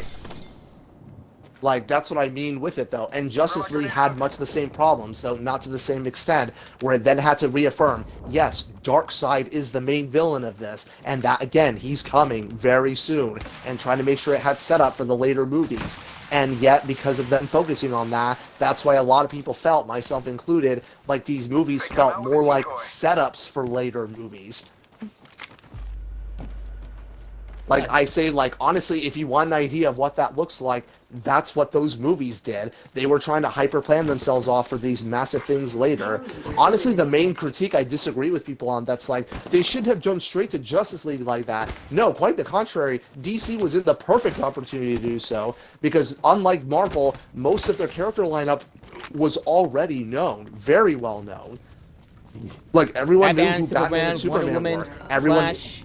Like, that's what I mean with it, though. And Justice League had much the same problems, though not to the same extent, where it then had to reaffirm, yes, Darkseid is the main villain of this, and that, again, he's coming very soon, and trying to make sure it had set up for the later movies. And yet, because of them focusing on that, that's why a lot of people felt, myself included, like these movies felt more like setups for later movies. Like, I say, like, honestly, if you want an idea of what that looks like, that's what those movies did. They were trying to hyper-plan themselves off for these massive things later. Honestly, the main critique I disagree with people on, that's like, they shouldn't have jumped straight to Justice League like that. No, quite the contrary. DC was in the perfect opportunity to do so, because unlike Marvel, most of their character lineup was already known, very well known. Like, everyone knew who Batman and Superman were. Everyone... Flash.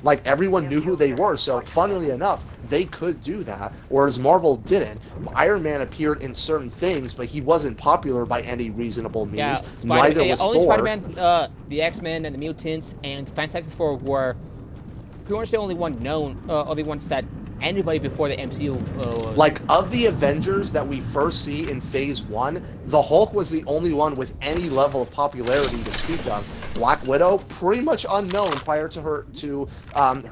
Like, everyone knew who they were, so funnily enough, they could do that, whereas Marvel didn't. Iron Man appeared in certain things, but he wasn't popular by any reasonable means. Yeah, Neither was only Thor. Spider-Man, the X-Men, and the Mutants, and Fantastic Four were pretty much the only only ones that anybody before the MCU. Like, of the Avengers that we first see in Phase 1, the Hulk was the only one with any level of popularity to speak of. Black Widow, pretty much unknown prior to her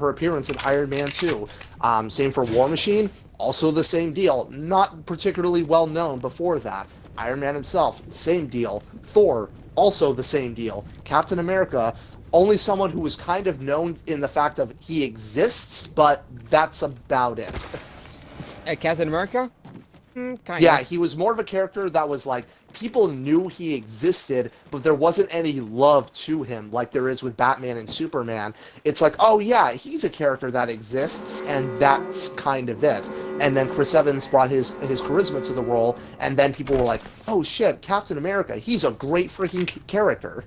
appearance in Iron Man 2. Same for War Machine, also the same deal. Not particularly well known before that. Iron Man himself, same deal. Thor, also the same deal. Captain America, only someone who was kind of known in the fact of he exists, but that's about it. Captain America? Kind Yeah, of. he was more of a character that was like, people knew he existed, but there wasn't any love to him like there is with Batman and Superman. It's like, oh yeah, he's a character that exists, and that's kind of it. And then Chris Evans brought his charisma to the role, and then people were like, oh shit, Captain America, he's a great freaking character.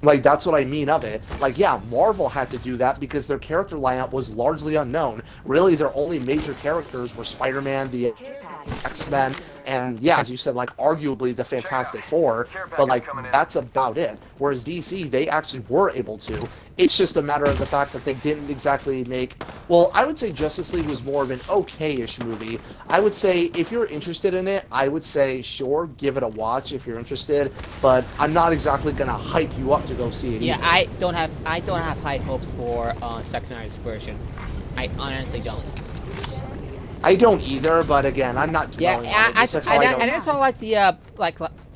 Like, that's what I mean of it. Like, yeah, Marvel had to do that because their character lineup was largely unknown. Really, their only major characters were Spider-Man, the X-Men, and, yeah, as you said, like, arguably the Fantastic Four, but, like, that's about it. Whereas DC, they actually were able to. It's just a matter of the fact that they didn't exactly make... Well, I would say Justice League was more of an okay-ish movie. I would say, if you're interested in it, I would say, sure, give it a watch if you're interested, but I'm not exactly gonna hype you up to go see it Yeah, either. I don't have high hopes for Zack Snyder's version. I honestly don't. I don't either, but again, I'm not Yeah, dwelling on it. Just that's how I don't- and it's all like the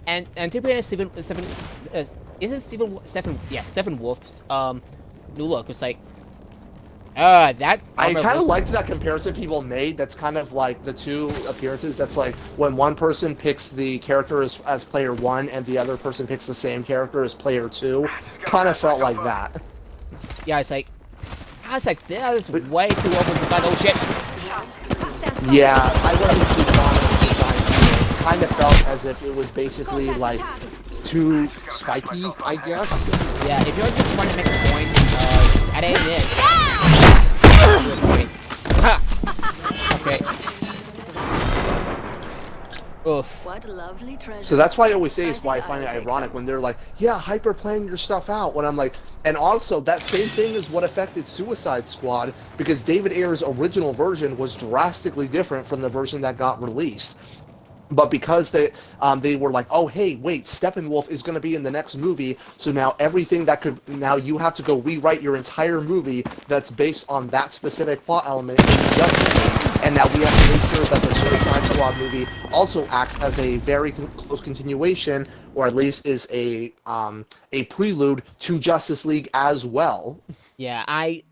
and anticipating Stephen Wolf's new look. It's like that. I armor kind of looks- liked that comparison people made. That's kind of like the two appearances. That's like when one person picks the character as player 1 and the other person picks the same character as player 2. Kind of felt like that. Yeah, it's like I was like, that is way too over designed. Oh shit! Yeah, I wasn't too fond of the design either. It kind of felt as if it was basically like too spiky, I guess. Yeah, if you're just trying to make a point, that ain't it. Ha! Okay. Oof. What a lovely treasure. So that's why I always say is why I find it ironic when they're like, yeah, hyper playing your stuff out. When I'm like, and also that same thing is what affected Suicide Squad, because David Ayer's original version was drastically different from the version that got released. But because they were like, oh, hey, wait, Steppenwolf is going to be in the next movie, so now everything that could, now you have to go rewrite your entire movie that's based on that specific plot element in Justice League, and now we have to make sure that the Suicide Squad movie also acts as a very close continuation, or at least is a prelude to Justice League as well. Yeah, I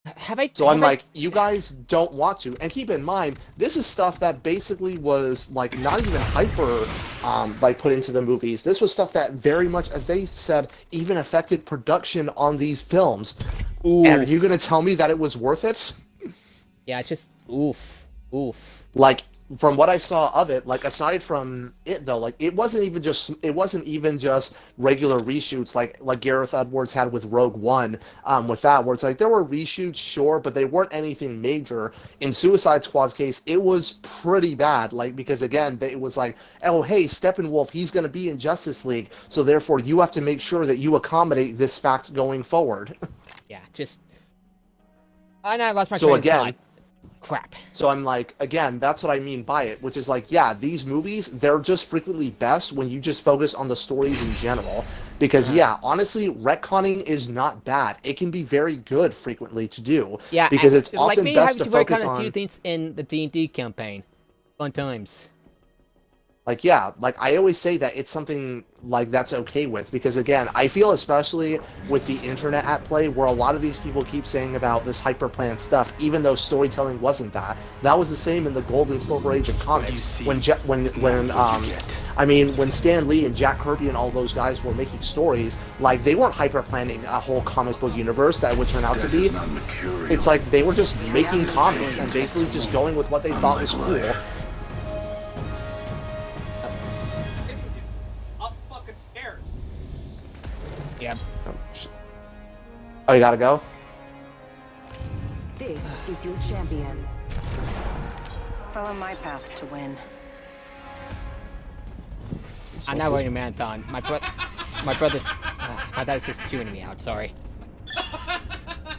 Have I? So I'm have I- like, you guys don't want to. And keep in mind, this is stuff that basically was like not even hyper like put into the movies. This was stuff that very much, as they said, even affected production on these films. Ooh. And are you gonna tell me that it was worth it? Yeah, it's just oof. Like, from what I saw of it, like aside from it though, like it wasn't even just regular reshoots like Gareth Edwards had with Rogue One, with that, where it's like there were reshoots, sure, but they weren't anything major. In Suicide Squad's case, it was pretty bad, like, because again, it was like, oh hey, Steppenwolf, he's gonna be in Justice League, so therefore you have to make sure that you accommodate this fact going forward. Yeah, just. And I lost my So train of again, thought. Crap. So I'm like, again, that's what I mean by it, which is like, yeah, these movies, they're just frequently best when you just focus on the stories in general. Because, yeah, honestly, retconning is not bad. It can be very good frequently to do. Yeah, because it's like often me best having to to focus retcon a on... few things in the D&D campaign. Fun times. Like, yeah, like, I always say that it's something, like, that's okay with, because, again, I feel especially with the internet at play, where a lot of these people keep saying about this hyperplanned stuff, even though storytelling wasn't that. That was the same in the Gold and Silver Age of comics, when Stan Lee and Jack Kirby and all those guys were making stories, like, they weren't hyperplanning a whole comic book universe that would turn out to be. It's like, they were just making comics, and basically just going with what they thought was cool. Yeah. Oh, you gotta go? This is your champion. Follow my path to win. I'm not running a marathon. My brother's. My dad's just tuning me out. Sorry.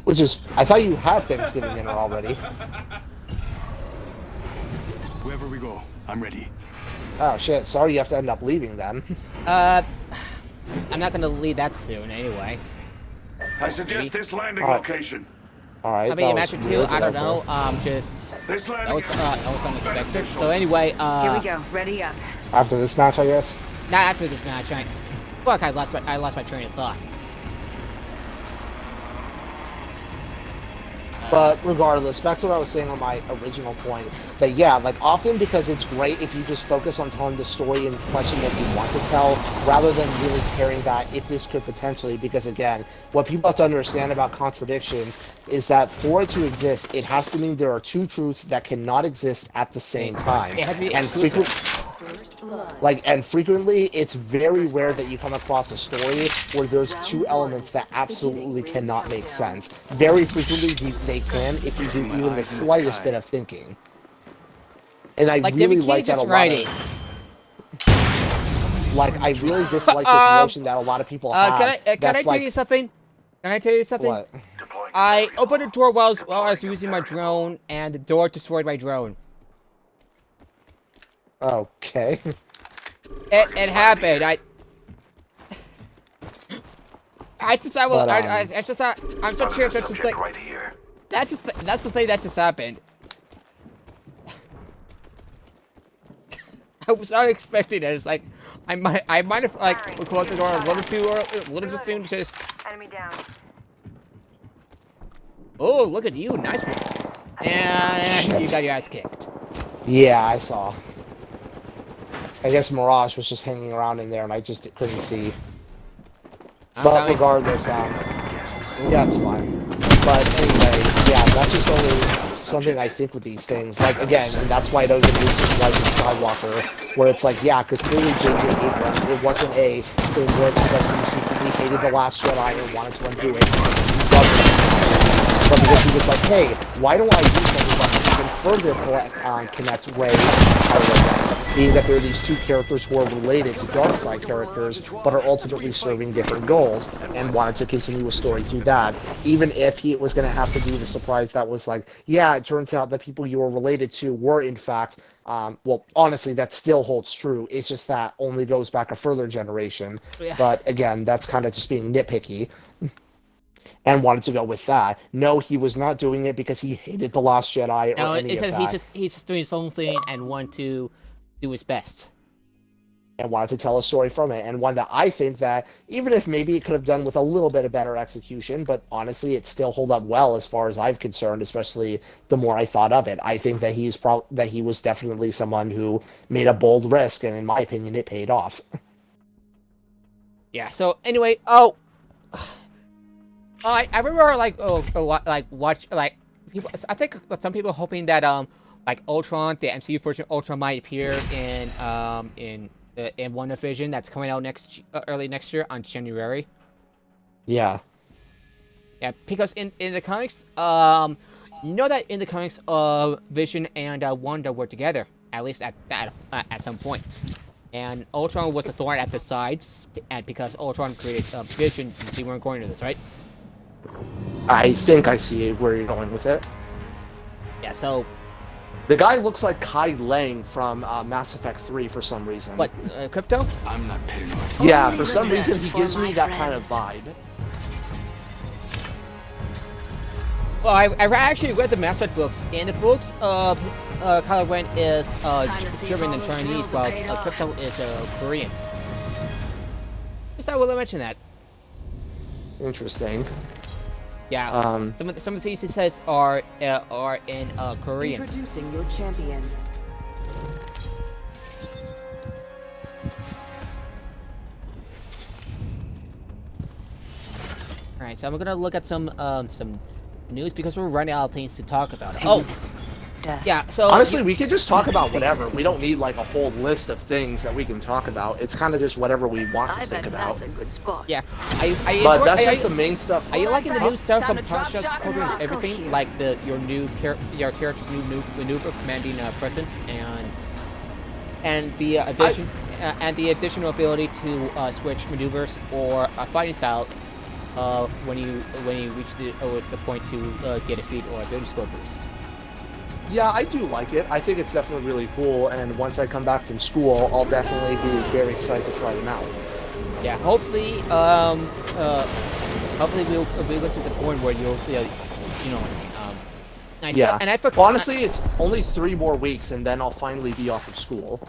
Which is, I thought you had Thanksgiving dinner already. Wherever we go, I'm ready. Oh shit, sorry you have to end up leaving then. I'm not gonna leave that soon anyway. I suggest this landing Alright. location. Alright, I mean, that match was two. weird, I don't but know. okay. Just This landing that was unexpected. So anyway, Here we go. Ready up. After this match, I guess? not after this match. Fuck, I lost my train of thought. But regardless, back to what I was saying on my original point, that yeah, like often because it's great if you just focus on telling the story in question that you want to tell, rather than really caring that if this could potentially, because again, what people have to understand about contradictions is that for it to exist, it has to mean there are two truths that cannot exist at the same time. It has to be And exclusive. frequently, it's very rare that you come across a story where there's two elements that absolutely cannot make sense. Very frequently, they can if you do even the slightest bit of thinking. And I Like really David like Cage that a is lot writing. Like, I really dislike this notion that a lot of people have. Can I that's tell like, you something? Can I tell you something? what? I opened the door while I was using my drone, and the door destroyed my drone. Okay. It happened. I just I was But, I just I'm so sure that's just like right here. that's the thing that just happened. I was not expecting it. It's like I might have like closed the door a little too soon. Just Enemy down. oh, look at you, nice one. And you got your ass kicked. Yeah, I saw. I guess Mirage was just hanging around in there and I just couldn't see. I'm But coming. regardless, yeah, it's fine. But anyway, yeah, that's just always something I think with these things. Like, again, and that's why those are moves like Skywalker, where it's like, yeah, because clearly J.J. Abrams, it wasn't a thing where it's because he secretly hated The Last Jedi and wanted to undo it. He wasn't. But because he was like, hey, why don't I do something that even further connect Rey and Kylo Ren? Being that there are these two characters who are related to Darkseid characters, but are ultimately serving different goals, and wanted to continue a story through that. Even if it was going to have to be the surprise that was like, yeah, it turns out the people you were related to were in fact, well, honestly, that still holds true. It's just that only goes back a further generation. Yeah. But again, that's kind of just being nitpicky. And wanted to go with that. No, he was not doing it because he hated The Last Jedi or No, any it's of that that. he's just doing his own thing and want to do his best. and wanted to tell a story from it, and one that I think that even if maybe it could have done with a little bit of better execution, but honestly it still held up well as far as I'm concerned, especially the more I thought of it. I think that that he was definitely someone who made a bold risk, and in my opinion it paid off. Yeah. So anyway, I remember watch people. I think some people hoping that like Ultron, the MCU version of Ultron might appear in WandaVision that's coming out early next year on January. Yeah. Yeah, because in the comics, you know that in the comics, Vision and Wanda were together at least at some point, and Ultron was a thorn at the sides, and because Ultron created Vision, you see where I'm going to this, right? I think I see where you're going with it. Yeah. So The guy looks like Kai Lang from Mass Effect 3 for some reason. what? Crypto? I'm not paranoid. Yeah, Only for some with reason this he for gives my me that kind of friends. vibe. Well, I actually read the Mass Effect books. In the books, Kylo Ren is see German if and all those Chinese, bills while are paid off. Crypto is Korean. Just thought we'll mention that. Interesting. Yeah. Some of the things he says are in Korean. Introducing your champion. All right, so I'm gonna look at some news because we're running out of things to talk about. Oh, Death. yeah. So Honestly, we could just talk about whatever. We don't need like a whole list of things that we can talk about. It's kind of just whatever we want to I think bet about. that's a good spot. yeah, But that's just the main stuff. Are you liking the new stuff from Time to drop Tasha's shot and Children's Roscoe Everything, Shield. like your character's new maneuver commanding presence and the additional ability to switch maneuvers or fighting style when you reach the point to get a feat or ability score boost. Yeah, I do like it. I think it's definitely really cool. And once I come back from school, I'll definitely be very excited to try them out. Yeah, hopefully we'll get to the point where you'll nice. Yeah. And I forgot. Honestly, it's only 3 more weeks, and then I'll finally be off of school.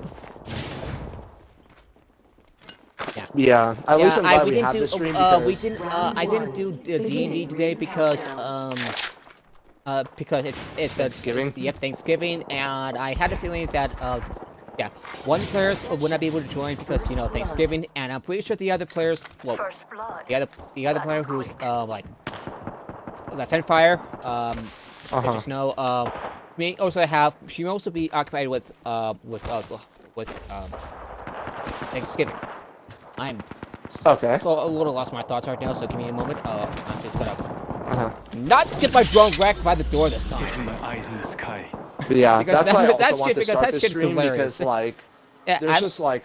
Yeah. Yeah. At least I'm glad we didn't had do, this stream we because didn't. I didn't do D&D today because it's Thanksgiving? Yep, Thanksgiving, and I had a feeling that yeah, one players would not be able to join because Thanksgiving, and I'm pretty sure the other players, well, First blood. the other player who's like Fenfire, just know may also be occupied with Thanksgiving. I'm Okay. so a little lost my thoughts right now, so give me a moment. I'm just gonna Uh-huh. not get my drone wrecked by the door this time. Getting my eyes in the sky. But yeah, Because that's why I that also want shit- to because start that this shit's stream hilarious. because like Yeah, there's just like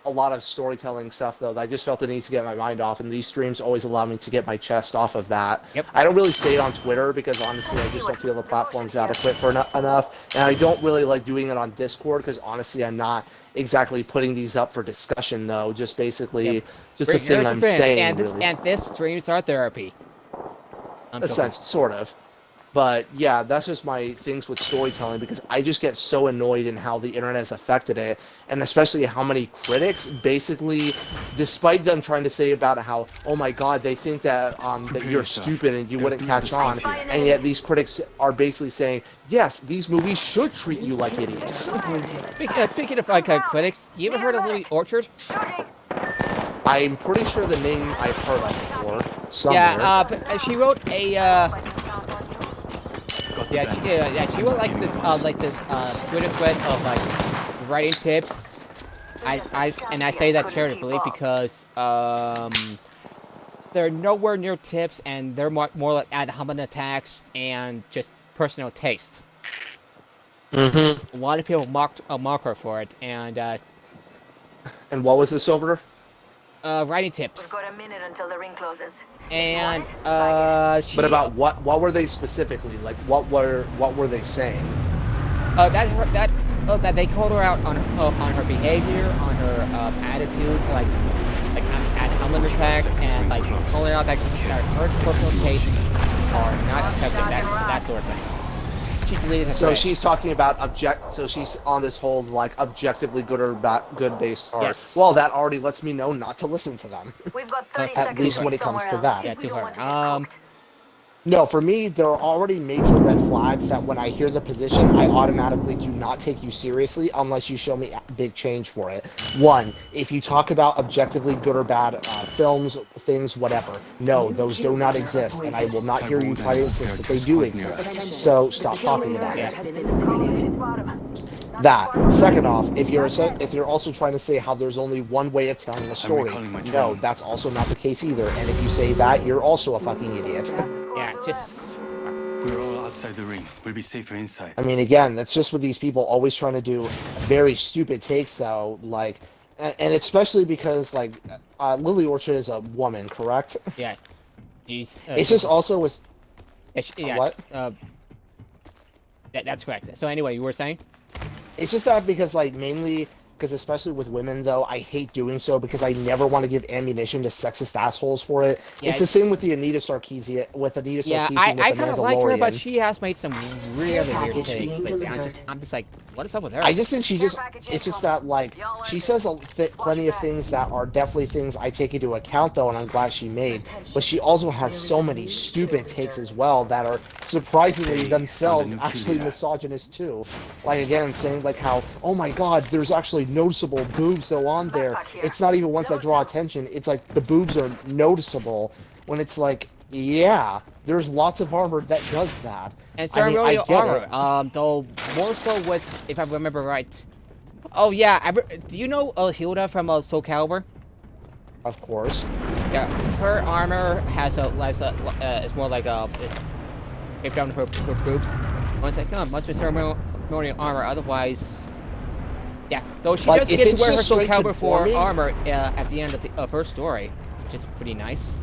a lot of storytelling stuff though that I just felt the need to get my mind off, and these streams always allow me to get my chest off of that. Yep. I don't really say it on Twitter because honestly I just don't feel the platform's adequate for enough, and I don't really like doing it on Discord because honestly I'm not exactly putting these up for discussion though, just basically just the Bring your thing I'm friends, saying and this really. and this streams are therapy. I'm joking. Essentially, sort of. But yeah, that's just my things with storytelling because I just get so annoyed in how the internet has affected it, and especially how many critics basically, despite them trying to say about how, oh my god, they think that that you're stupid and you wouldn't catch on, and yet these critics are basically saying, yes, these movies should treat you like idiots. Speaking of like critics, you ever heard of Lily Orchard? I'm pretty sure the name I've heard of before somewhere. Yeah, but she wrote a she wrote like this Twitter thread of like writing tips. I say that charitably because they're nowhere near tips, and they're more like ad hominem attacks and just personal taste. Mm-hmm. A lot of people mock her for it, and And what was this over? writing tips. We've got a minute until the ring closes. And she, But about what were they specifically? Like what were they saying? that they called her out on her behavior, on her attitude, like ad hominem attacks, and like calling out that her personal tastes are not accepted, that sort of thing. She deleted the So thread. she's talking about So she's on this whole like objectively good or bad, good based art. Yes. Well, that already lets me know not to listen to them. We've got 30 At seconds least to when get it comes to somewhere that. else. Yeah, We to don't her. want to get cooked. No, for me, there are already major red flags that when I hear the position, I automatically do not take you seriously unless you show me a big change for it. One, if you talk about objectively good or bad films, things, whatever. No, those do not exist, and I will not hear you try to insist that they do exist. So stop talking about it. That. Second off, if you're also trying to say how there's only one way of telling a story, no, that's also not the case either. And if you say that, you're also a fucking idiot. Yeah, it's just. We're all outside the ring. We'll be safer inside. I mean, again, that's just with these people always trying to do very stupid takes, though. Like, and especially because like Lily Orchard is a woman, correct? Yeah. Jeez. It's just also with Yeah, what? That's correct. So anyway, you were saying? It's just that because like mainly because especially with women though, I hate doing so because I never want to give ammunition to sexist assholes for it. Yeah, it's the same with the Anita Sarkeesian with Anita Sarkeesian Yeah, with I the kind of like her, but Mandalorian. she has made some really weird takes lately. I'm just like, what is up with her? I just think it's just that, like, she says plenty of things that are definitely things I take into account, though, and I'm glad she made. But she also has so many stupid takes as well that are surprisingly themselves actually misogynist, too. Like, again, saying, like, how, oh my god, there's actually noticeable boobs, though, on there. It's not even ones that draw attention. It's like, the boobs are noticeable, when it's like, yeah, there's lots of armor that does that. And I mean, I ceremonial get armor, it. though more so with, if I remember right. Oh yeah, do you know Hilda from Soul Calibur? Of course. Yeah, her armor has it's more like it's down her boobs. I was like, oh, must be ceremonial armor, otherwise. Yeah, though she Like, does if get to it's wear her just Soul straight Calibur for conforming- armor at the end of her story, which is pretty nice.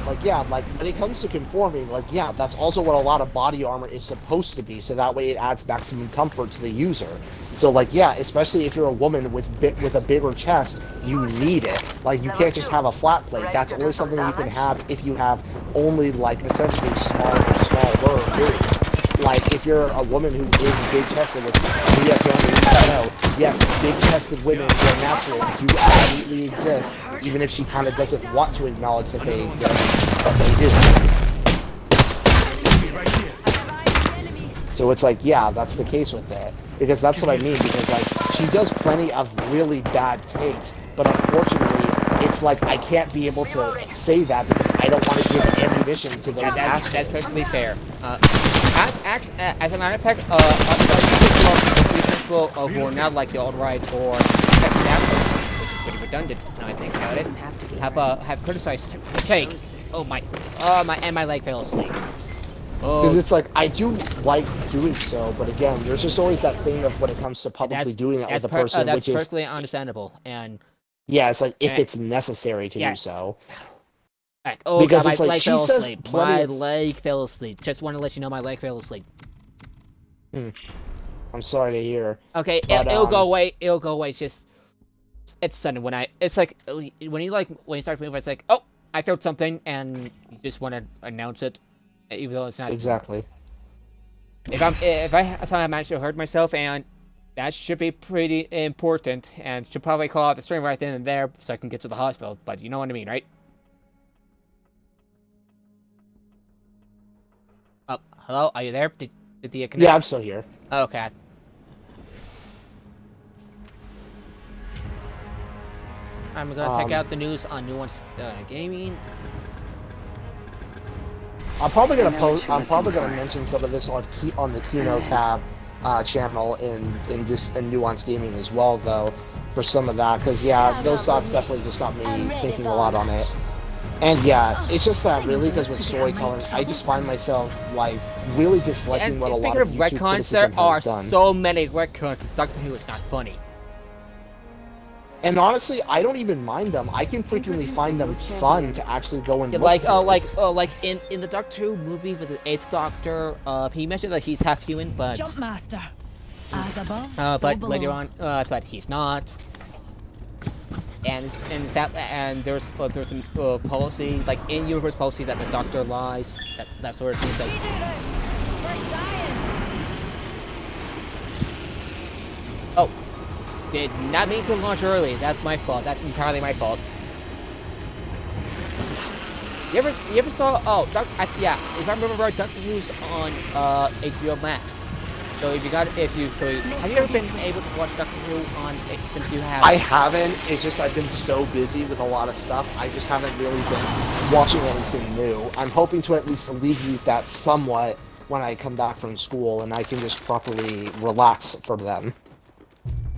Like, yeah, like, when it comes to conforming, like, yeah, that's also what a lot of body armor is supposed to be, so that way it adds maximum comfort to the user. So, like, yeah, especially if you're a woman with a bigger chest, you need it. Like, you can't just have a flat plate. That's only something you can have if you have only, like, essentially smaller boobs. Like, if you're a woman who is big-chested, which Leah apparently needs to know, yes, big-chested women who are natural do absolutely exist, even if she kind of doesn't want to acknowledge that they exist, but they do. So it's like, yeah, that's the case with it. Because that's what I mean, because, like, she does plenty of really bad takes, but unfortunately, it's like I can't be able to say that because I don't want to give ammunition to those assholes. That's perfectly fair. As a matter of fact, other people who are not like the alt-right or which is pretty redundant, now I think about it, have criticized the take. Oh my leg fell asleep. Because it's like, I do like doing so, but again, there's just always that thing of when it comes to publicly doing it with a person, that's which is... perfectly understandable, and... Yeah, it's like, if it's necessary to do so. Right. Oh because god, it's my like, leg she fell says asleep. plenty My of... leg fell asleep. Just want to let you know my leg fell asleep. I'm sorry to hear. Okay, but, it'll go away. It'll go away. It's just... It's sudden when it's like, when you start moving, it's like, oh, I felt something, and you just want to announce it, even though it's not... Exactly. If I manage to hurt myself, and that should be pretty important, and should probably call out the stream right then and there so I can get to the hospital, but you know what I mean, right? Oh, hello? Are you there? Did the connection... Yeah, I'm still here. Okay. I'm gonna check out the news on Nuance Gaming. I'm probably gonna mention some of this on the Kino tab channel in Nuance Gaming as well, though, for some of that, because yeah, those thoughts definitely just got me thinking a lot on it. And yeah, it's just that really, because with storytelling, I just find myself like really disliking what a lot of YouTube retcons, there criticism are has done. so many retcons. Doctor Who is not funny. And honestly, I don't even mind them. I can frequently find them fun to actually go and look Like in the Doctor Who movie with the Eighth Doctor, he mentioned that he's half human, but Jumpmaster, as above, so but below. later on, but he's not. And there's a policy, like in-universe policy, that the Doctor lies, that sort of thing. For science. Oh, did not mean to launch early. That's my fault. That's entirely my fault. You ever saw? Oh, yeah. If I remember right, Doctor Who's on HBO Max. So have you ever been able to watch Doctor Who on since you have? I haven't. It's just I've been so busy with a lot of stuff. I just haven't really been watching anything new. I'm hoping to at least alleviate that somewhat when I come back from school and I can just properly relax for them.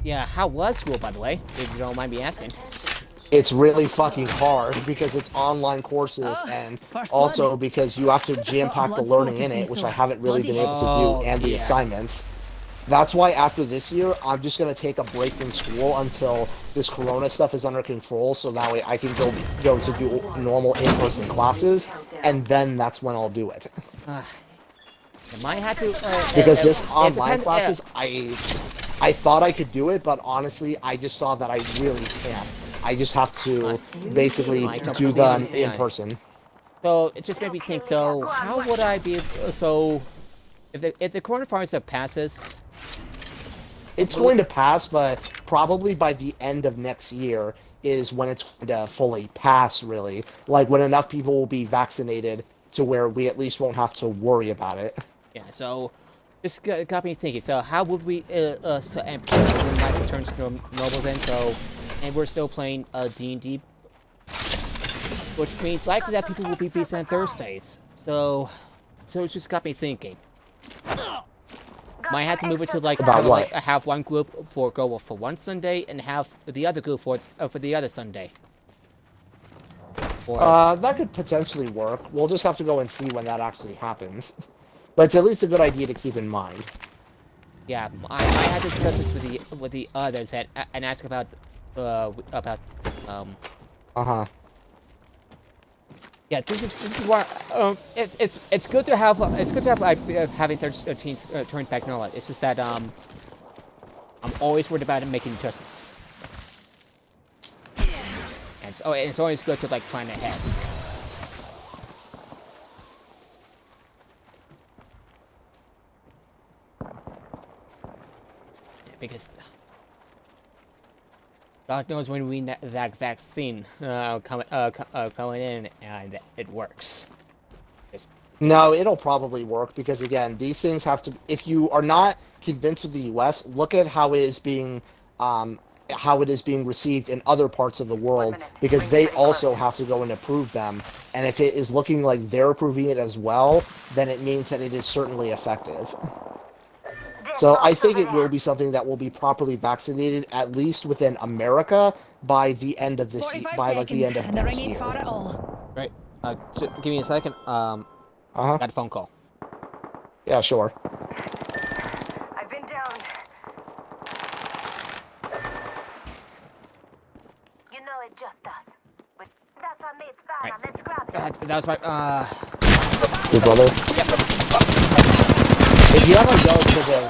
Yeah, how was school, by the way? If you don't mind me asking. It's really fucking hard because it's online courses and also because you have to jam-pack the learning in it, which I haven't really been able to do, and the assignments. That's why after this year, I'm just going to take a break from school until this corona stuff is under control, so that way I can go to do normal in-person classes, and then that's when I'll do it. I might have to... because this online classes, I thought I could do it, but honestly, I just saw that I really can't. I just have to basically do them in person. So it just made me think. So how would I be? So if the coronavirus passes, it's going to pass, but probably by the end of next year is when it's going to fully pass. Really, like when enough people will be vaccinated to where we at least won't have to worry about it. Yeah. So just got me thinking. So how would we? And when life returns to normal then. So. And we're still playing D&D, which means likely that people will be busy on Thursdays. So it just got me thinking. Might have to move it to like have one group go for one Sunday and have the other group for the other Sunday. That could potentially work. We'll just have to go and see when that actually happens. But it's at least a good idea to keep in mind. Yeah, I had to discuss this with the others and ask about. Yeah, this is why it's good to have having 13 turned back normal. It's just that I'm always worried about making adjustments, and so it's always good to like plan ahead. Because God knows when we that vaccine coming in and it works. No, it'll probably work because again, these things have to. If you are not convinced with the U.S., look at how it is being received in other parts of the world because they also have to go and approve them. And if it is looking like they're approving it as well, then it means that it is certainly effective. So I think it will be something that will be properly vaccinated, at least within America, by the end of this, by like the end of next year. Right. Give me a second. Got a phone call. Yeah, sure. I've been downed. You know it just us. But that's our mate's van. Let's grab it. That was my Your brother? Yep. If you haven't go because of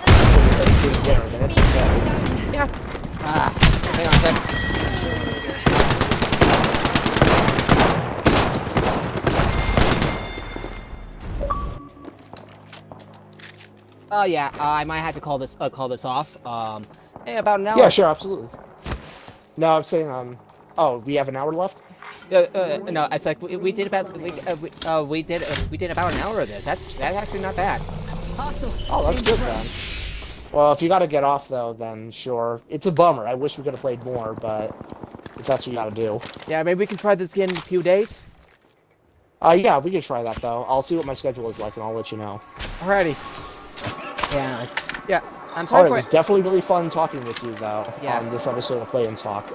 Thanksgiving dinner, then it's okay. Yeah. Hang on a second. Yeah. I might have to call this off. In about an hour. Yeah, sure, absolutely. No, I'm saying oh, we have an hour left. No, it's like we did about we did about an hour of this. That's actually not bad. Oh, that's good then. Well, if you gotta get off though, then sure. It's a bummer. I wish we could have played more, but if that's what you gotta do. Yeah, maybe we can try this again in a few days. Yeah, we can try that though. I'll see what my schedule is like and I'll let you know. Alrighty. Yeah. I'm sorry It was definitely really fun talking with you though on this episode of Play and Talk.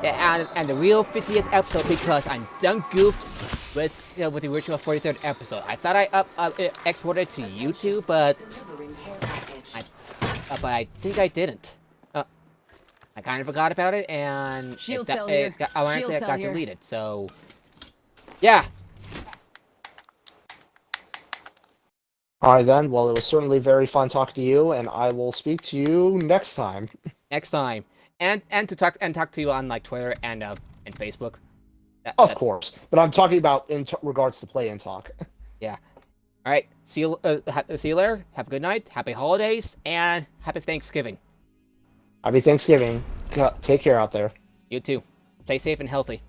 Yeah, and the real 50th episode because I'm done goofed with the original 43rd episode. I thought I exported to YouTube, but I think I didn't. I kind of forgot about it, and it got deleted. So, yeah. Alright then, well it was certainly very fun talking to you, and I will speak to you next time. Next time. And talk to you on like Twitter and Facebook. Of course, but I'm talking about in regards to Play and Talk. Yeah. All right, see you later. Have a good night. Happy holidays and happy Thanksgiving. Happy Thanksgiving. Take care out there. You too. Stay safe and healthy.